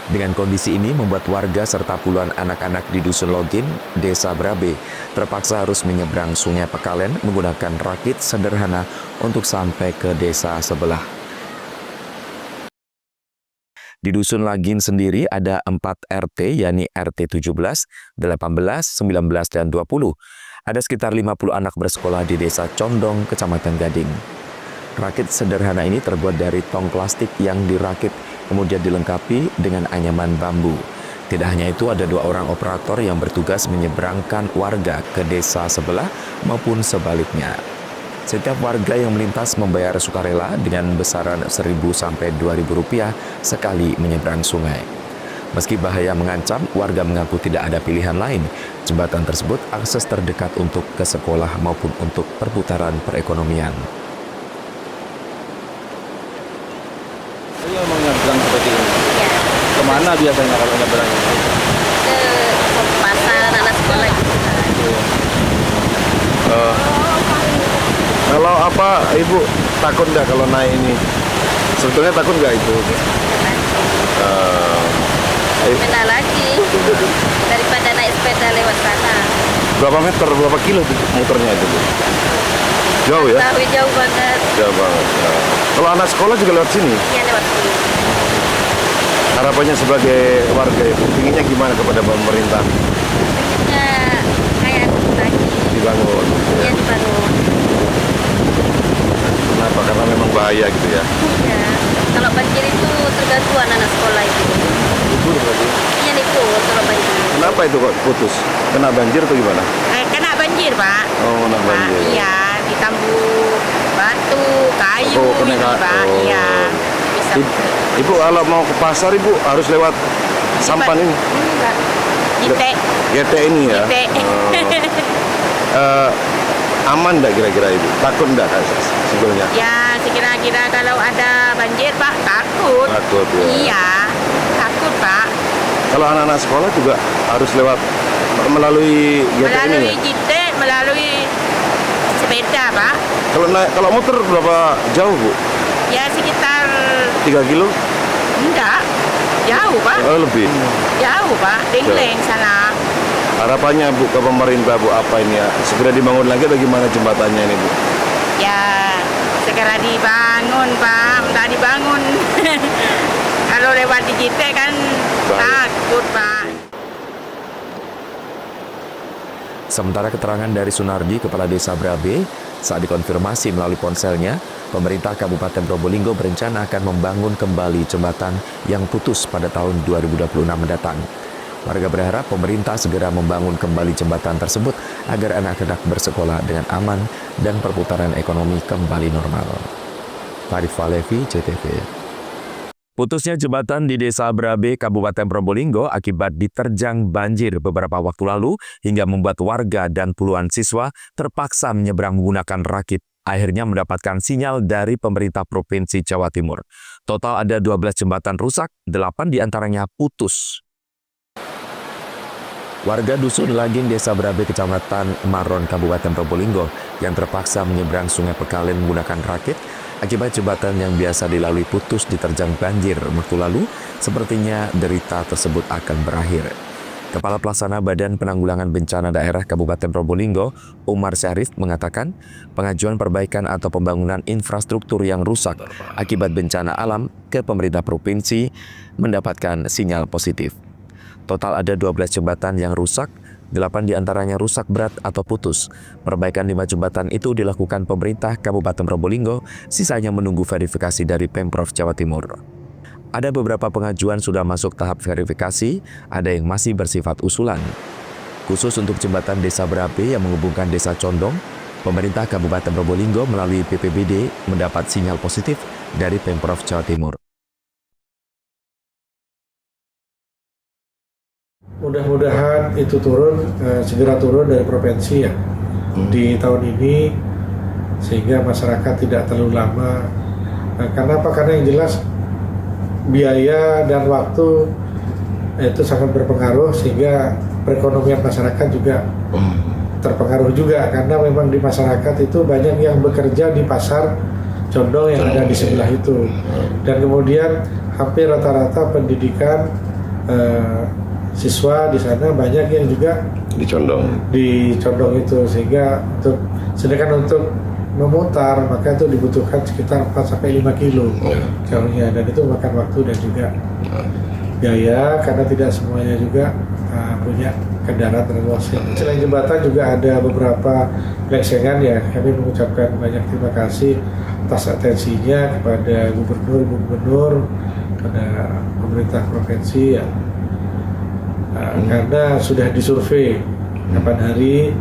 Dengan kondisi ini membuat warga serta puluhan anak-anak di Dusun Login, Desa Berabe, terpaksa harus menyeberang Sungai Pekalen menggunakan rakit sederhana untuk sampai ke desa sebelah. Di Dusun Lagin sendiri ada 4 RT, yakni RT 17, 18, 19, dan 20. Ada sekitar 50 anak bersekolah di Desa Condong, Kecamatan Gading. Rakit sederhana ini terbuat dari tong plastik yang dirakit, kemudian dilengkapi dengan anyaman bambu. Tidak hanya itu, ada 2 orang operator yang bertugas menyeberangkan warga ke desa sebelah maupun sebaliknya. Setiap warga yang melintas membayar sukarela dengan besaran Rp1.000 sampai Rp2.000 sekali menyeberang sungai. Meski bahaya mengancam, warga mengaku tidak ada pilihan lain. Jembatan tersebut akses terdekat untuk ke sekolah maupun untuk perputaran perekonomian. Iya, mau nyebrang seperti ini. Ya, Kemana biasanya kalau nyebrang ini? ke pasar anak sekolah gitu. Kalau apa, Ibu takut nggak kalau naik ini? Sebetulnya takut nggak itu? Mana lagi daripada naik sepeda lewat sana. Berapa meter, berapa kilo itu muternya itu, Bu? Jauh ya? Tahu jauh banget. Jauh banget. Ya. Kalau anak sekolah juga lewat sini? Iya, lewat sini. Harapannya sebagai warga itu, inginnya gimana kepada pemerintah? Ya, kayak lagi. Dibangun. Iya, dibangun. Kenapa? Karena memang bahaya gitu ya? Iya. Kalau banjir itu terganggu anak sekolah itu. Libur berarti? Iya, libur kalau banjir. Kenapa itu kok putus? Kena banjir atau gimana? Kena banjir, Pak. Oh, kena banjir. Iya, ditambah batu, kayu ini Pak. Iya. Bisa. Ibu kalau mau ke pasar Ibu harus lewat sampan ini. Enggak. Gete ini ya. Gite. Aman enggak kira-kira Ibu? Takut enggak sebetulnya? Ya, sekira-kira kalau ada banjir Pak, takut. Takut ya. Iya, takut Pak. Kalau anak-anak sekolah juga harus lewat melalui gete ini Melalui ya? gite, melalui sepeda Pak. Kalau motor berapa jauh Bu? Ya sekitar 3 kilo? enggak. Jauh Pak. Oh, lebih. Jauh Pak, Dengleng sana. Harapannya Bu ke pemerintah Bu apa ini ya? Segera dibangun lagi bagaimana jembatannya ini Bu? Ya, segera dibangun Pak, minta dibangun. Kalau lewat di gite kan takut Pak. Sementara keterangan dari Sunardi, Kepala Desa Brabe, saat dikonfirmasi melalui ponselnya, pemerintah Kabupaten Probolinggo berencana akan membangun kembali jembatan yang putus pada tahun 2026 mendatang. Warga berharap pemerintah segera membangun kembali jembatan tersebut agar anak-anak bersekolah dengan aman dan perputaran ekonomi kembali normal. Farid Falevi, CTV. Putusnya jembatan di Desa Brabe, Kabupaten Probolinggo akibat diterjang banjir beberapa waktu lalu hingga membuat warga dan puluhan siswa terpaksa menyeberang menggunakan rakit. Akhirnya mendapatkan sinyal dari pemerintah Provinsi Jawa Timur. Total ada 12 jembatan rusak, 8 diantaranya putus. Warga Dusun Laging Desa Brabe, Kecamatan Maron, Kabupaten Probolinggo yang terpaksa menyeberang Sungai Pekalen menggunakan rakit akibat jembatan yang biasa dilalui putus diterjang banjir waktu lalu, sepertinya derita tersebut akan berakhir. Kepala Pelaksana Badan Penanggulangan Bencana Daerah Kabupaten Probolinggo, Umar Syarif, mengatakan pengajuan perbaikan atau pembangunan infrastruktur yang rusak akibat bencana alam ke pemerintah provinsi mendapatkan sinyal positif. Total ada 12 jembatan yang rusak, 8 diantaranya rusak berat atau putus. Perbaikan 5 jembatan itu dilakukan pemerintah Kabupaten Probolinggo, sisanya menunggu verifikasi dari Pemprov Jawa Timur. Ada beberapa pengajuan sudah masuk tahap verifikasi, ada yang masih bersifat usulan. Khusus untuk jembatan Desa Brabe yang menghubungkan Desa Condong, pemerintah Kabupaten Probolinggo melalui BPBD mendapat sinyal positif dari Pemprov Jawa Timur. Mudah-mudahan itu segera turun dari provinsi ya di tahun ini sehingga masyarakat tidak terlalu lama. Karena apa? Karena yang jelas biaya dan waktu itu sangat berpengaruh sehingga perekonomian masyarakat juga terpengaruh juga karena memang di masyarakat itu banyak yang bekerja di pasar Condong yang ada di sebelah itu dan kemudian hampir rata-rata pendidikan siswa di sana banyak yang juga di Condong itu sehingga sedangkan untuk memutar maka itu dibutuhkan sekitar 4-5 kilo jauhnya dan itu makan waktu dan juga biaya karena tidak semuanya juga punya kendaraan terluas. Selain jembatan juga ada beberapa pelaksanaan ya, kami mengucapkan banyak terima kasih atas atensinya kepada gubernur, pada pemerintah provinsi ya. Karena sudah disurvei kapan hari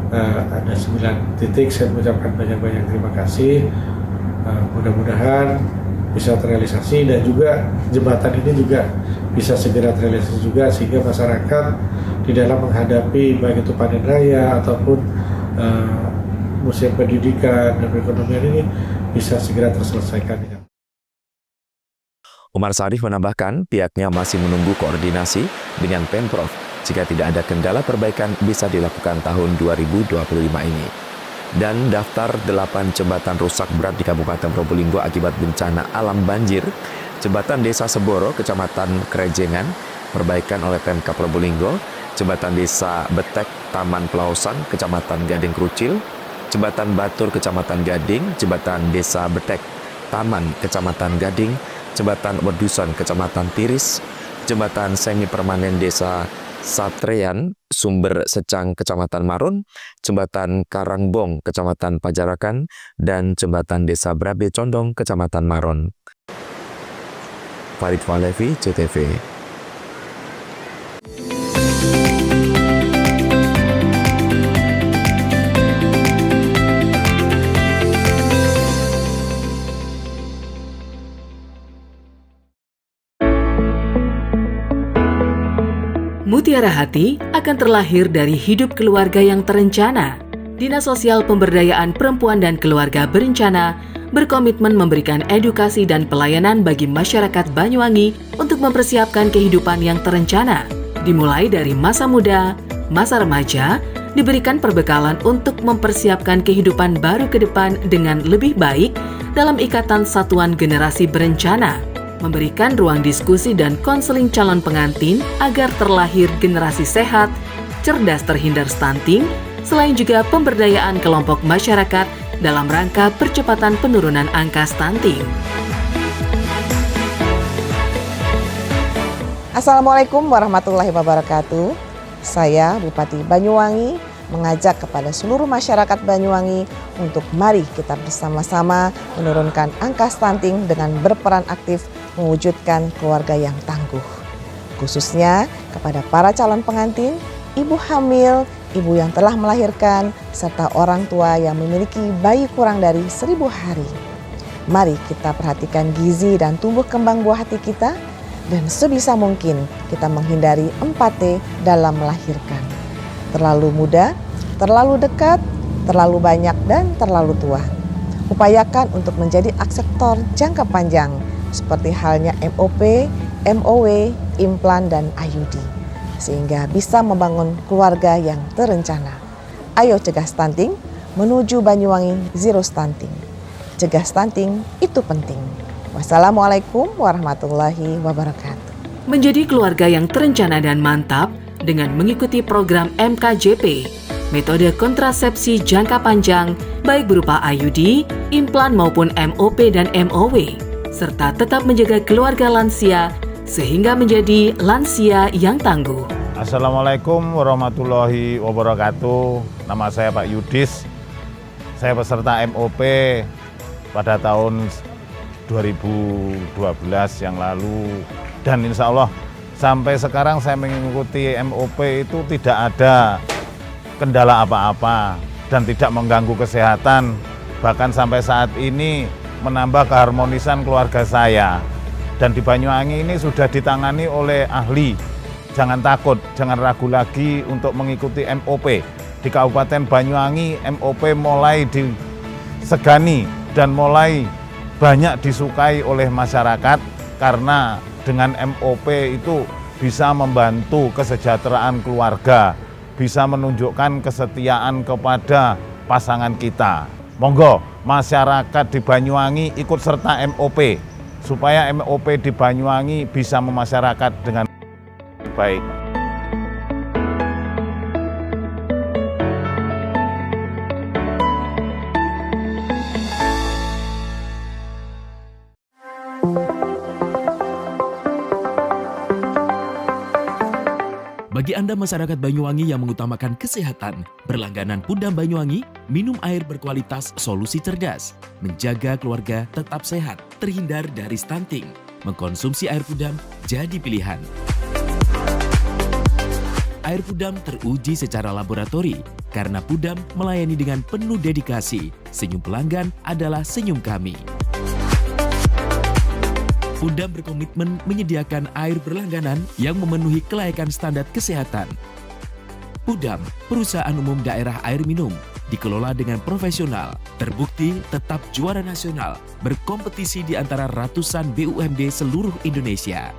ada 9 titik, saya mengucapkan banyak-banyak terima kasih. Mudah-mudahan bisa terrealisasi dan juga jembatan ini juga bisa segera terrealisasi juga sehingga masyarakat di dalam menghadapi baik itu panen raya ataupun musim pendidikan dan perekonomian ini bisa segera terselesaikan. Umar Syarif menambahkan pihaknya masih menunggu koordinasi dengan Pemprov. Jika tidak ada kendala perbaikan bisa dilakukan tahun 2025 ini. Dan daftar 8 jembatan rusak berat di Kabupaten Probolinggo akibat bencana alam banjir. Jembatan Desa Seboro, Kecamatan Kerejengan, perbaikan oleh Pemkab Probolinggo. Jembatan Desa Betek, Taman Pelausan, Kecamatan Gading Krucil. Jembatan Batur, Kecamatan Gading. Jembatan Desa Betek, Taman, Kecamatan Gading. Jembatan Wedusan, Kecamatan Tiris, Jembatan Semi Permanen Desa Satrean, Sumber Secang, Kecamatan Maron, Jembatan Karangbong, Kecamatan Pajarakan, dan Jembatan Desa Brabe Condong, Kecamatan Maron. Farid Falevi, CTV. Mutiara Hati akan terlahir dari hidup keluarga yang terencana. Dinas Sosial Pemberdayaan Perempuan dan Keluarga Berencana berkomitmen memberikan edukasi dan pelayanan bagi masyarakat Banyuwangi untuk mempersiapkan kehidupan yang terencana. Dimulai dari masa muda, masa remaja, diberikan perbekalan untuk mempersiapkan kehidupan baru ke depan dengan lebih baik dalam ikatan satuan generasi berencana. Memberikan ruang diskusi dan konseling calon pengantin agar terlahir generasi sehat, cerdas terhindar stunting, selain juga pemberdayaan kelompok masyarakat dalam rangka percepatan penurunan angka stunting. Assalamualaikum warahmatullahi wabarakatuh. Saya Bupati Banyuwangi mengajak kepada seluruh masyarakat Banyuwangi untuk mari kita bersama-sama menurunkan angka stunting dengan berperan aktif mewujudkan keluarga yang tangguh. Khususnya kepada para calon pengantin, ibu hamil, ibu yang telah melahirkan, serta orang tua yang memiliki bayi kurang dari 1000 hari. Mari kita perhatikan gizi dan tumbuh kembang buah hati kita, dan sebisa mungkin kita menghindari 4T dalam melahirkan. Terlalu muda, terlalu dekat, terlalu banyak, dan terlalu tua. Upayakan untuk menjadi akseptor jangka panjang, seperti halnya MOP, MOW, implan, dan IUD, sehingga bisa membangun keluarga yang terencana. Ayo cegah stunting, menuju Banyuwangi Zero Stunting. Cegah stunting itu penting. Wassalamualaikum warahmatullahi wabarakatuh. Menjadi keluarga yang terencana dan mantap dengan mengikuti program MKJP, metode kontrasepsi jangka panjang, baik berupa IUD, implan maupun MOP dan MOW, serta tetap menjaga keluarga lansia sehingga menjadi lansia yang tangguh. Assalamualaikum warahmatullahi wabarakatuh. Nama saya Pak Yudis. Saya peserta MOP pada tahun 2012 yang lalu. Dan insya Allah sampai sekarang saya mengikuti MOP itu tidak ada kendala apa-apa dan tidak mengganggu kesehatan. Bahkan sampai saat ini menambah keharmonisan keluarga saya. Dan di Banyuwangi ini sudah ditangani oleh ahli. Jangan takut, jangan ragu lagi untuk mengikuti MOP. Di Kabupaten Banyuwangi, MOP mulai disegani dan mulai banyak disukai oleh masyarakat karena dengan MOP itu bisa membantu kesejahteraan keluarga, bisa menunjukkan kesetiaan kepada pasangan kita. Monggo masyarakat di Banyuwangi ikut serta MOP supaya MOP di Banyuwangi bisa memasyarakat dengan baik. Bagi Anda masyarakat Banyuwangi yang mengutamakan kesehatan, berlangganan Pudam Banyuwangi, minum air berkualitas solusi cerdas, menjaga keluarga tetap sehat, terhindar dari stunting. Mengkonsumsi air Pudam jadi pilihan. Air Pudam teruji secara laboratori karena Pudam melayani dengan penuh dedikasi. Senyum pelanggan adalah senyum kami. Pudam berkomitmen menyediakan air berlangganan yang memenuhi kelayakan standar kesehatan. Pudam, perusahaan umum daerah air minum, dikelola dengan profesional, terbukti tetap juara nasional, berkompetisi di antara ratusan BUMD seluruh Indonesia.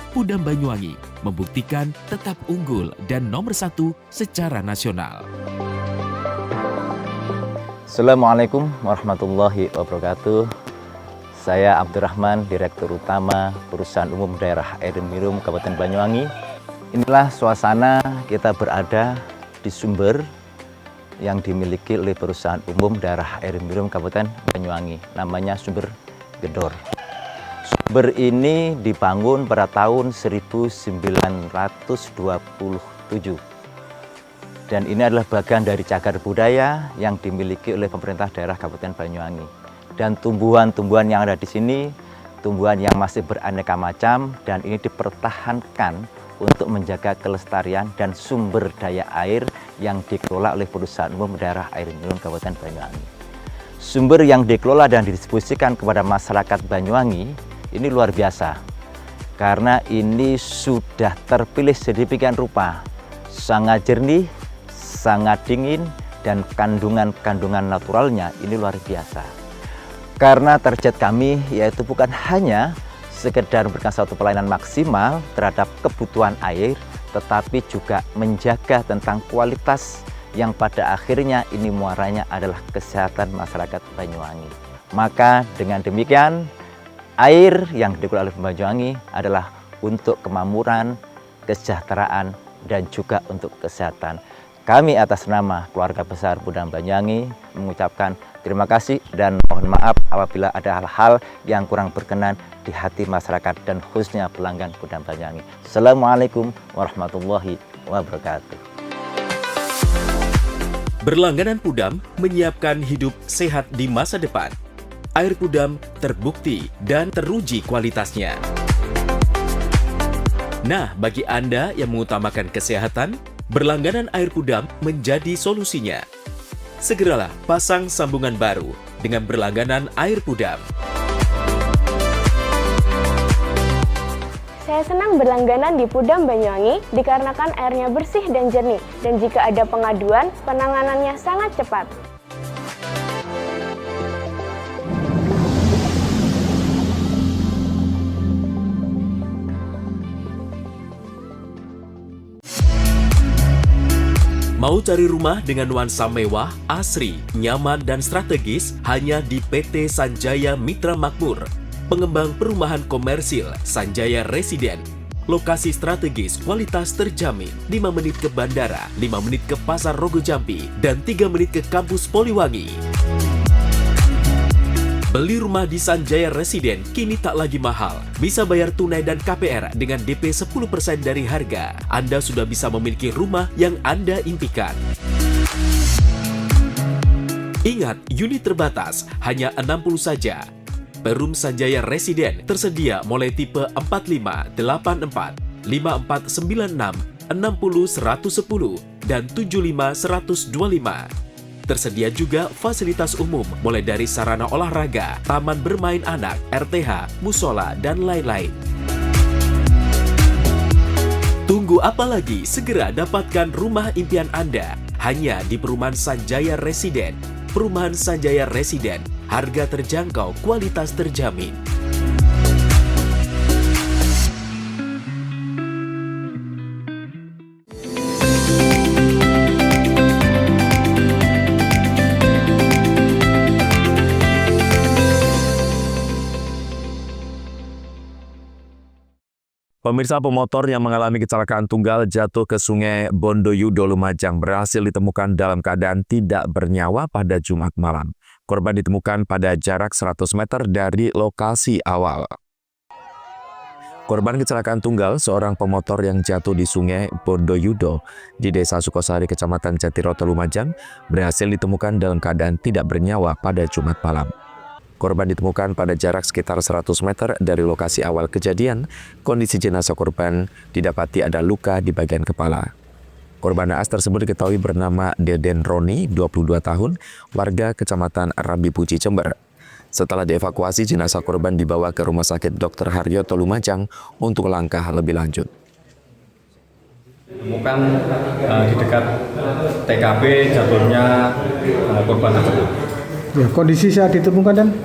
Pudam Banyuwangi membuktikan tetap unggul dan nomor 1 secara nasional. Assalamualaikum warahmatullahi wabarakatuh. Saya Abdurrahman, Direktur Utama Perusahaan Umum Daerah Air Minum Kabupaten Banyuwangi. Inilah suasana kita berada di sumber yang dimiliki oleh Perusahaan Umum Daerah Air Minum Kabupaten Banyuwangi. Namanya Sumber Gedor. Sumber ini dibangun pada tahun 1927. Dan ini adalah bagian dari cagar budaya yang dimiliki oleh pemerintah daerah Kabupaten Banyuwangi. Dan tumbuhan-tumbuhan yang ada di sini, tumbuhan yang masih beraneka macam, dan ini dipertahankan untuk menjaga kelestarian dan sumber daya air yang dikelola oleh Perusahaan Umum Daerah Air Minum Kabupaten Banyuwangi. Sumber yang dikelola dan didistribusikan kepada masyarakat Banyuwangi ini luar biasa. karena ini sudah terpilih sedemikian rupa, sangat jernih, sangat dingin, dan kandungan-kandungan naturalnya ini luar biasa. Karena target kami yaitu bukan hanya sekedar memberikan suatu pelayanan maksimal terhadap kebutuhan air, tetapi juga menjaga tentang kualitas yang pada akhirnya ini muaranya adalah kesehatan masyarakat Banyuwangi. Maka dengan demikian, air yang dikelola oleh Banyuwangi adalah untuk kemakmuran, kesejahteraan, dan juga untuk kesehatan. Kami atas nama keluarga besar Budam Banyuwangi mengucapkan terima kasih dan mohon maaf apabila ada hal-hal yang kurang berkenan di hati masyarakat dan khususnya pelanggan Budam Banyuwangi. Assalamualaikum warahmatullahi wabarakatuh. Berlangganan Pudam menyiapkan hidup sehat di masa depan. Air Pudam terbukti dan teruji kualitasnya. Nah, bagi Anda yang mengutamakan kesehatan, berlangganan air Pudam menjadi solusinya. Segeralah pasang sambungan baru dengan berlangganan air Pudam. Saya senang berlangganan di Pudam Banyuwangi dikarenakan airnya bersih dan jernih, dan jika ada pengaduan, penanganannya sangat cepat. Mau cari rumah dengan nuansa mewah, asri, nyaman, dan strategis hanya di PT Sanjaya Mitra Makmur. Pengembang perumahan komersil Sanjaya Residen. Lokasi strategis, kualitas terjamin. 5 menit ke bandara, 5 menit ke Pasar Rogo Jampi, dan 3 menit ke kampus Poliwangi. Beli rumah di Sanjaya Residen kini tak lagi mahal. Bisa bayar tunai dan KPR dengan DP 10% dari harga. Anda sudah bisa memiliki rumah yang Anda impikan. Ingat, unit terbatas, hanya 60 saja. Perum Sanjaya Residen tersedia mulai tipe 45, 84, 5496, 60 110, dan 75 125. Tersedia juga fasilitas umum mulai dari sarana olahraga, taman bermain anak, RTH, musola, dan lain-lain. Tunggu apa lagi? Segera dapatkan rumah impian Anda hanya di Perumahan Sanjaya Residen. Perumahan Sanjaya Residen, harga terjangkau, kualitas terjamin. Pemirsa, pemotor yang mengalami kecelakaan tunggal jatuh ke Sungai Bondoyudo, Lumajang berhasil ditemukan dalam keadaan tidak bernyawa pada Jumat malam. Korban ditemukan pada jarak 100 meter dari lokasi awal. Korban kecelakaan tunggal, seorang pemotor yang jatuh di Sungai Bondoyudo di Desa Sukosari, Kecamatan Jatiroto, Lumajang, berhasil ditemukan dalam keadaan tidak bernyawa pada Jumat malam. Korban ditemukan pada jarak sekitar 100 meter dari lokasi awal kejadian. Kondisi jenazah korban didapati ada luka di bagian kepala. Korban naas tersebut diketahui bernama Deden Roni, 22 tahun, warga Kecamatan Rambi Puji, Jember. Setelah dievakuasi, jenazah korban dibawa ke Rumah Sakit Dr. Haryoto, Lumajang untuk langkah lebih lanjut. Ditemukan di dekat TKP jatuhnya korban tersebut. Ya, kondisi saat ditemukan dan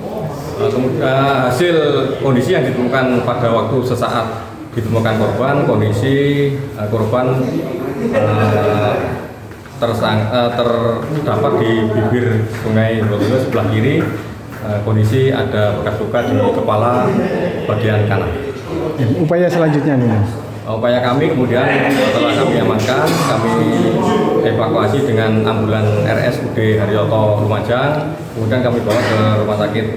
hasil kondisi yang ditemukan pada waktu sesaat ditemukan korban, kondisi korban terdapat di bibir Sungai Bondoyudo sebelah kiri, kondisi ada bekas luka di kepala bagian kanan. Upaya selanjutnya nih, Mas? Upaya kami kemudian setelah kami amankan, kami evakuasi dengan ambulan RSUD Haryoto Lumajang, kemudian kami bawa ke rumah sakit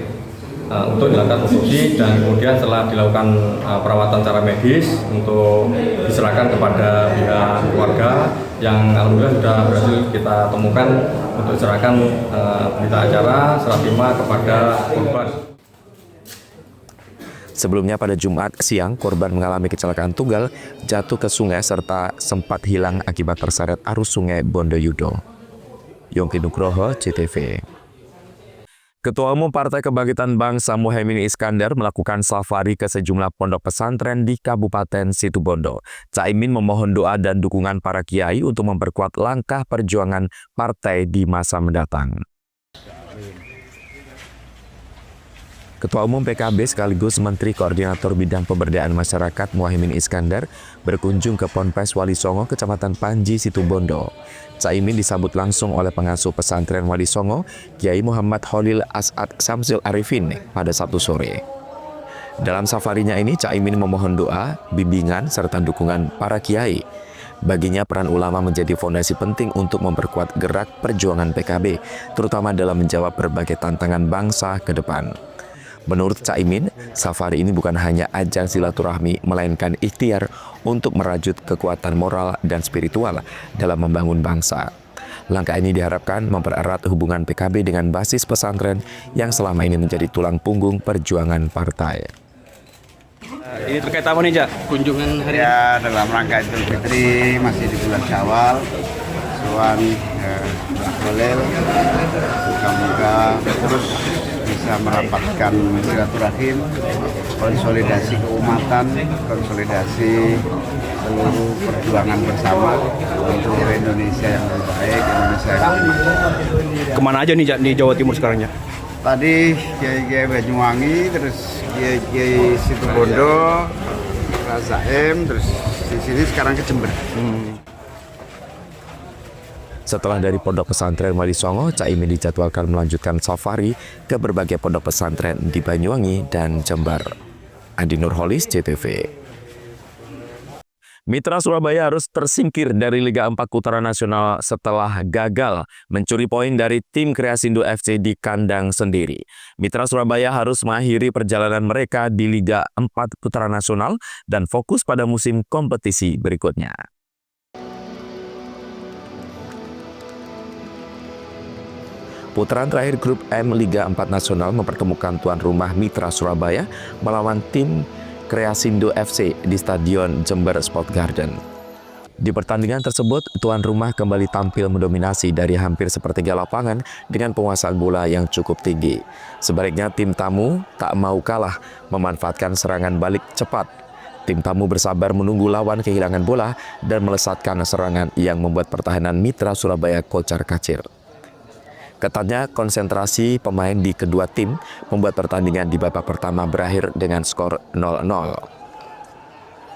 untuk dilakukan otopsi, dan kemudian setelah dilakukan perawatan secara medis untuk diserahkan kepada pihak keluarga yang alhamdulillah sudah berhasil kita temukan untuk diserahkan berita acara serah terima kepada korban. Sebelumnya pada Jumat siang, korban mengalami kecelakaan tunggal, jatuh ke sungai serta sempat hilang akibat terseret arus Sungai Bondoyudo. Yongki Nugroho, CTV. Ketua Umum Partai Kebangkitan Bangsa Muhaimin Iskandar melakukan safari ke sejumlah pondok pesantren di Kabupaten Situbondo. Caimin memohon doa dan dukungan para kiai untuk memperkuat langkah perjuangan partai di masa mendatang. Ketua Umum PKB sekaligus Menteri Koordinator Bidang Pemberdayaan Masyarakat Muhaimin Iskandar berkunjung ke Ponpes Wali Songo, Kecamatan Panji, Situbondo. Caimin disambut langsung oleh pengasuh pesantren Wali Songo, Kiai Muhammad Khalil As'ad Samsil Arifin pada Sabtu sore. Dalam safarinya ini, Caimin memohon doa, bimbingan, serta dukungan para kiai. Baginya peran ulama menjadi fondasi penting untuk memperkuat gerak perjuangan PKB, terutama dalam menjawab berbagai tantangan bangsa ke depan. Menurut Caimin, safari ini bukan hanya ajang silaturahmi, melainkan ikhtiar untuk merajut kekuatan moral dan spiritual dalam membangun bangsa. Langkah ini diharapkan mempererat hubungan PKB dengan basis pesantren yang selama ini menjadi tulang punggung perjuangan partai. Ini terkait apa nih, Jak? Kunjungan hari ya, dalam rangka Idul Fitri, masih di bulan Syawal, soal Khalil, moga-moga terus bisa merapatkan silaturahim, konsolidasi keumatan, konsolidasi seluruh perjuangan bersama untuk Indonesia yang lebih baik, Indonesia yang lebih baik. Kemana aja nih, Jak, di Jawa Timur sekarang, ya? Tadi Kiai Banyuwangi, terus Kiai Situbondo, Rasaem, terus di sini sekarang ke Jember. Setelah dari pondok pesantren Wali Songo, Caimin dijadwalkan melanjutkan safari ke berbagai pondok pesantren di Banyuwangi dan Jember. Andi Nurholis, JTV. Mitra Surabaya harus tersingkir dari Liga 4 Putaran Nasional setelah gagal mencuri poin dari tim Kreasindo FC di kandang sendiri. Mitra Surabaya harus mengakhiri perjalanan mereka di Liga 4 Putaran Nasional dan fokus pada musim kompetisi berikutnya. Putaran terakhir Grup M Liga 4 Nasional mempertemukan tuan rumah Mitra Surabaya melawan tim Kreasindo FC di Stadion Jember Sport Garden. Di pertandingan tersebut, tuan rumah kembali tampil mendominasi dari hampir sepertiga lapangan dengan penguasaan bola yang cukup tinggi. Sebaliknya, tim tamu tak mau kalah, memanfaatkan serangan balik cepat. Tim tamu bersabar menunggu lawan kehilangan bola dan melesatkan serangan yang membuat pertahanan Mitra Surabaya kocar-kacir. Ketatnya konsentrasi pemain di kedua tim membuat pertandingan di babak pertama berakhir dengan skor 0-0.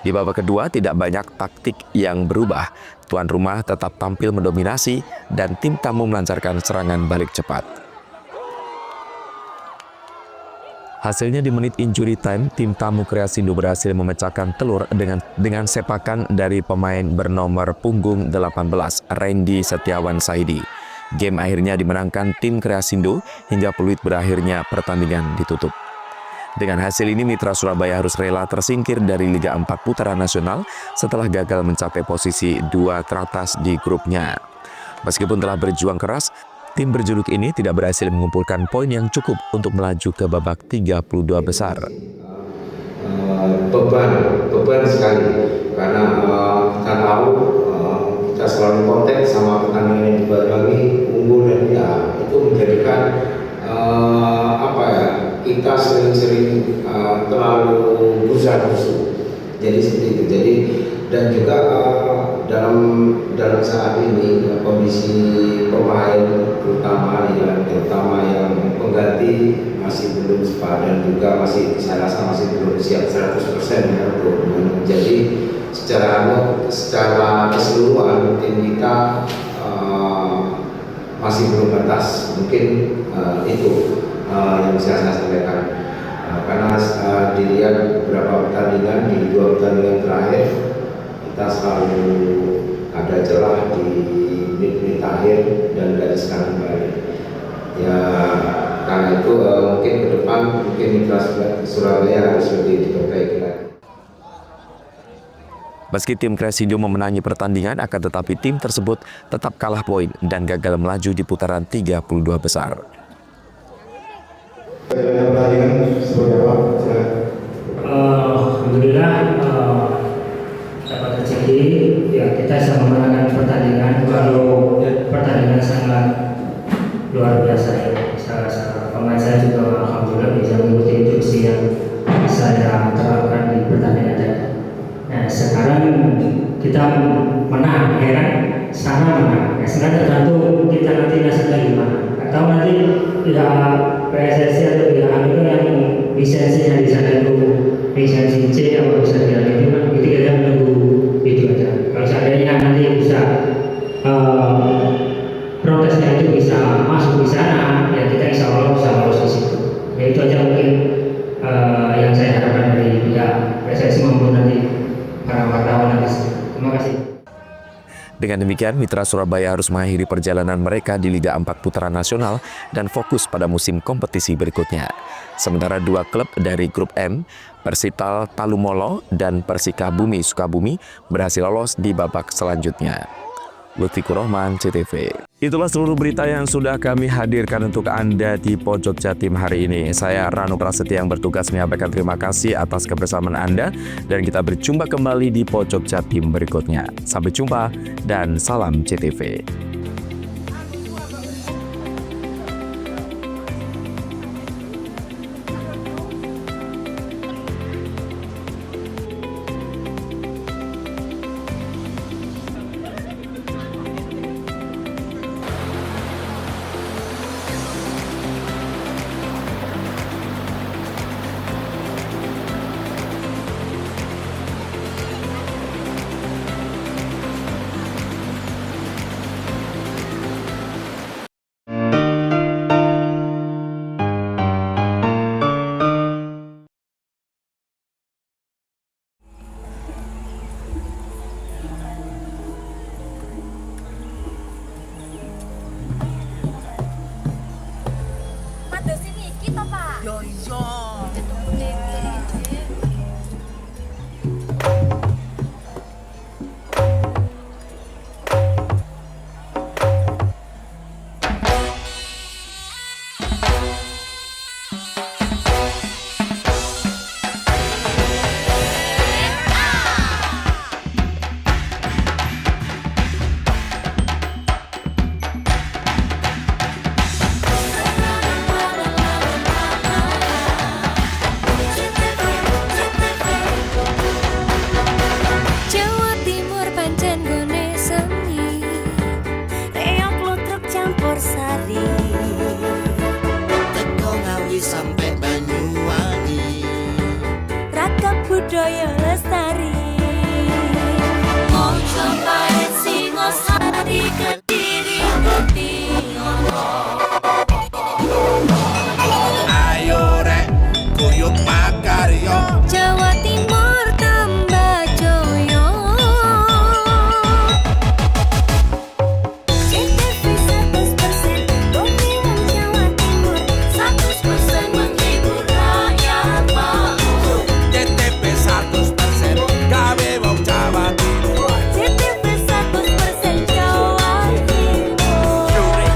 Di babak kedua tidak banyak taktik yang berubah. Tuan rumah tetap tampil mendominasi dan tim tamu melancarkan serangan balik cepat. Hasilnya di menit injury time, tim tamu Kreasindo berhasil memecahkan telur dengan sepakan dari pemain bernomor punggung 18, Randy Setiawan Saidi. Game akhirnya dimenangkan tim Kreasindo hingga peluit berakhirnya pertandingan ditutup. Dengan hasil ini, Mitra Surabaya harus rela tersingkir dari Liga 4 Putaran Nasional setelah gagal mencapai posisi 2 teratas di grupnya. Meskipun telah berjuang keras, tim berjuluk ini tidak berhasil mengumpulkan poin yang cukup untuk melaju ke babak 32 besar. Beban sekali karena kita tahu kita selalu kontak sama pertandingan yang di Banyuwangi unggul dan ya itu menjadikan kita sering-sering terlalu busa-busu. Jadi seperti itu. Dan juga dalam saat ini kondisi pemain terutama yang pengganti masih belum sepadan, juga masih saya rasa masih belum siap 100% ya untuk menjadi secara keseluruhan tim kita masih belum batas. Mungkin itu yang bisa saya sampaikan. Karena dilihat beberapa pertandingan di 2 pertandingan terakhir kita selalu ada celah di menit akhir dan gariskan kembali. Ya karena itu mungkin ke depan Mitra Surabaya harus lebih diperbaiki lagi. Meski tim Kreasindo memenangi pertandingan, akan tetapi tim tersebut tetap kalah poin dan gagal melaju di putaran 32 besar. Alhamdulillah dapat rezeki, ya kita bisa memenangkan pertandingan. Kalau pertandingan sangat luar biasa ya, sangat Pemain saya juga alhamdulillah bisa mengikuti instruksi yang saya terapkan di pertandingan tadi. Nah, sekarang kita menang, ya kan? Sana menang. Nah, sekarang tergantung kita nanti nasibnya gimana. Atau nanti pihak PSSI atau pihak anu yang lisensinya di sana itu lisensi C atau bisa jalan itu kan, jadi kita menunggu itu aja. Kalau seandainya nanti bisa protesnya itu bisa masuk di sana, ya kita insya Allah bisa lolos di situ. Ya itu aja mungkin yang saya harapkan dari pihak PSSI maupun nanti para wartawan nanti. Terima kasih. Dengan demikian, Mitra Surabaya harus mengakhiri perjalanan mereka di Liga 4 Putra Nasional dan fokus pada musim kompetisi berikutnya. Sementara dua klub dari grup M, Persital Talumolo dan Persika Bumi Sukabumi berhasil lolos di babak selanjutnya. Lutfikur Rahman, CTV. Itulah seluruh berita yang sudah kami hadirkan untuk Anda di Pojok Jatim hari ini. Saya Ranu Prasetya yang bertugas menyampaikan terima kasih atas kebersamaan Anda dan kita berjumpa kembali di Pojok Jatim berikutnya. Sampai jumpa dan salam CTV. budaya lestari. Mojopahit Singosari Kediri Kutingono. Ayo rek kuyuk makaryo Jawa Timur tambah joyo. CTV 100% Dominan Jawa Timur 100% menghibur rakyat makmur. CTV 100% gawe wong Jawa Timur. CTV 100% Jawa Timur.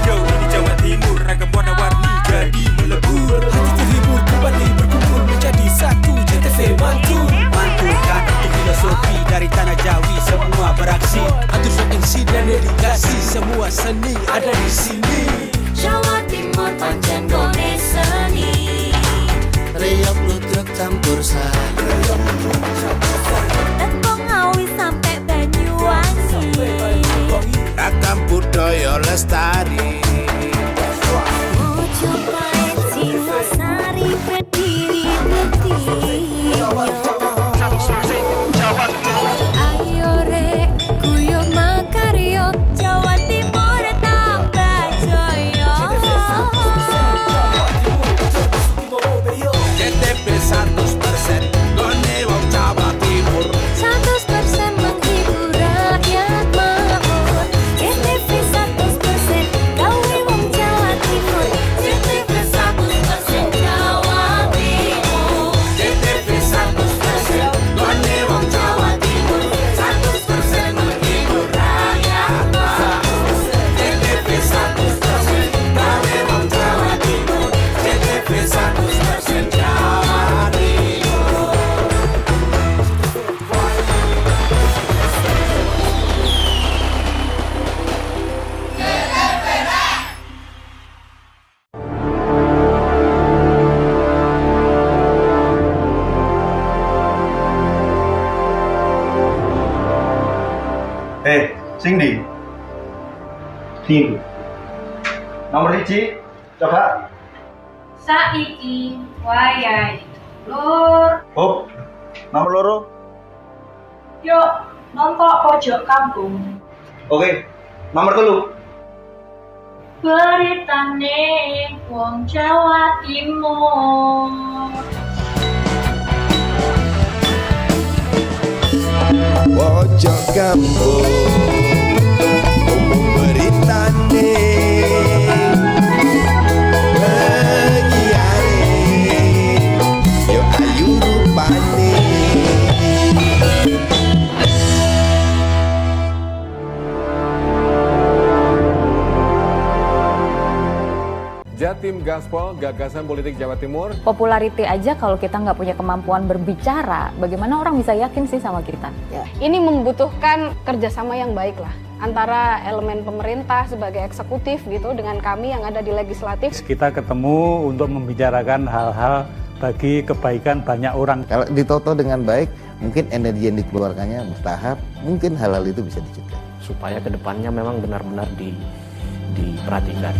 Yo ini Jawa Timur ragam warna-warni jadi melebur. Hati terhibur kembali berkumpul menjadi satu. CTV mantul mantulkan arti filosofi dari tanah Jawi semua beraksi. Atur MC dan dedikasi semua seni ada di sini. Jawa Timur pancen gone seni. Riok lutruk campur sari. Tepung Ngawi sampai Banyuwangi. Ragam budaya lestari. Mojopahit Singosari Kediri Kutingono. Ayo rek kuyuk makaryo Jawa Timur tambah Sing nomor 1 coba. Saiki wayahe lur. Nomor 2. Yuk nonton pojok kampung. Oke. Nomor 3. Beritane wong Jawa Timur. Pojok kampung umum beritane penyiare yo ayu rupane. Jatim Gaspol, gagasan politik Jawa Timur. Populariti aja kalau kita nggak punya kemampuan berbicara, bagaimana orang bisa yakin sih sama kita? Ini membutuhkan kerjasama yang baik lah antara elemen pemerintah sebagai eksekutif gitu dengan kami yang ada di legislatif. Kita ketemu untuk membicarakan hal-hal bagi kebaikan banyak orang. Kalau ditoto dengan baik, mungkin energi yang dikeluarkannya bertahap, mungkin hal-hal itu bisa dicegah. Supaya kedepannya memang benar-benar diperhatikan.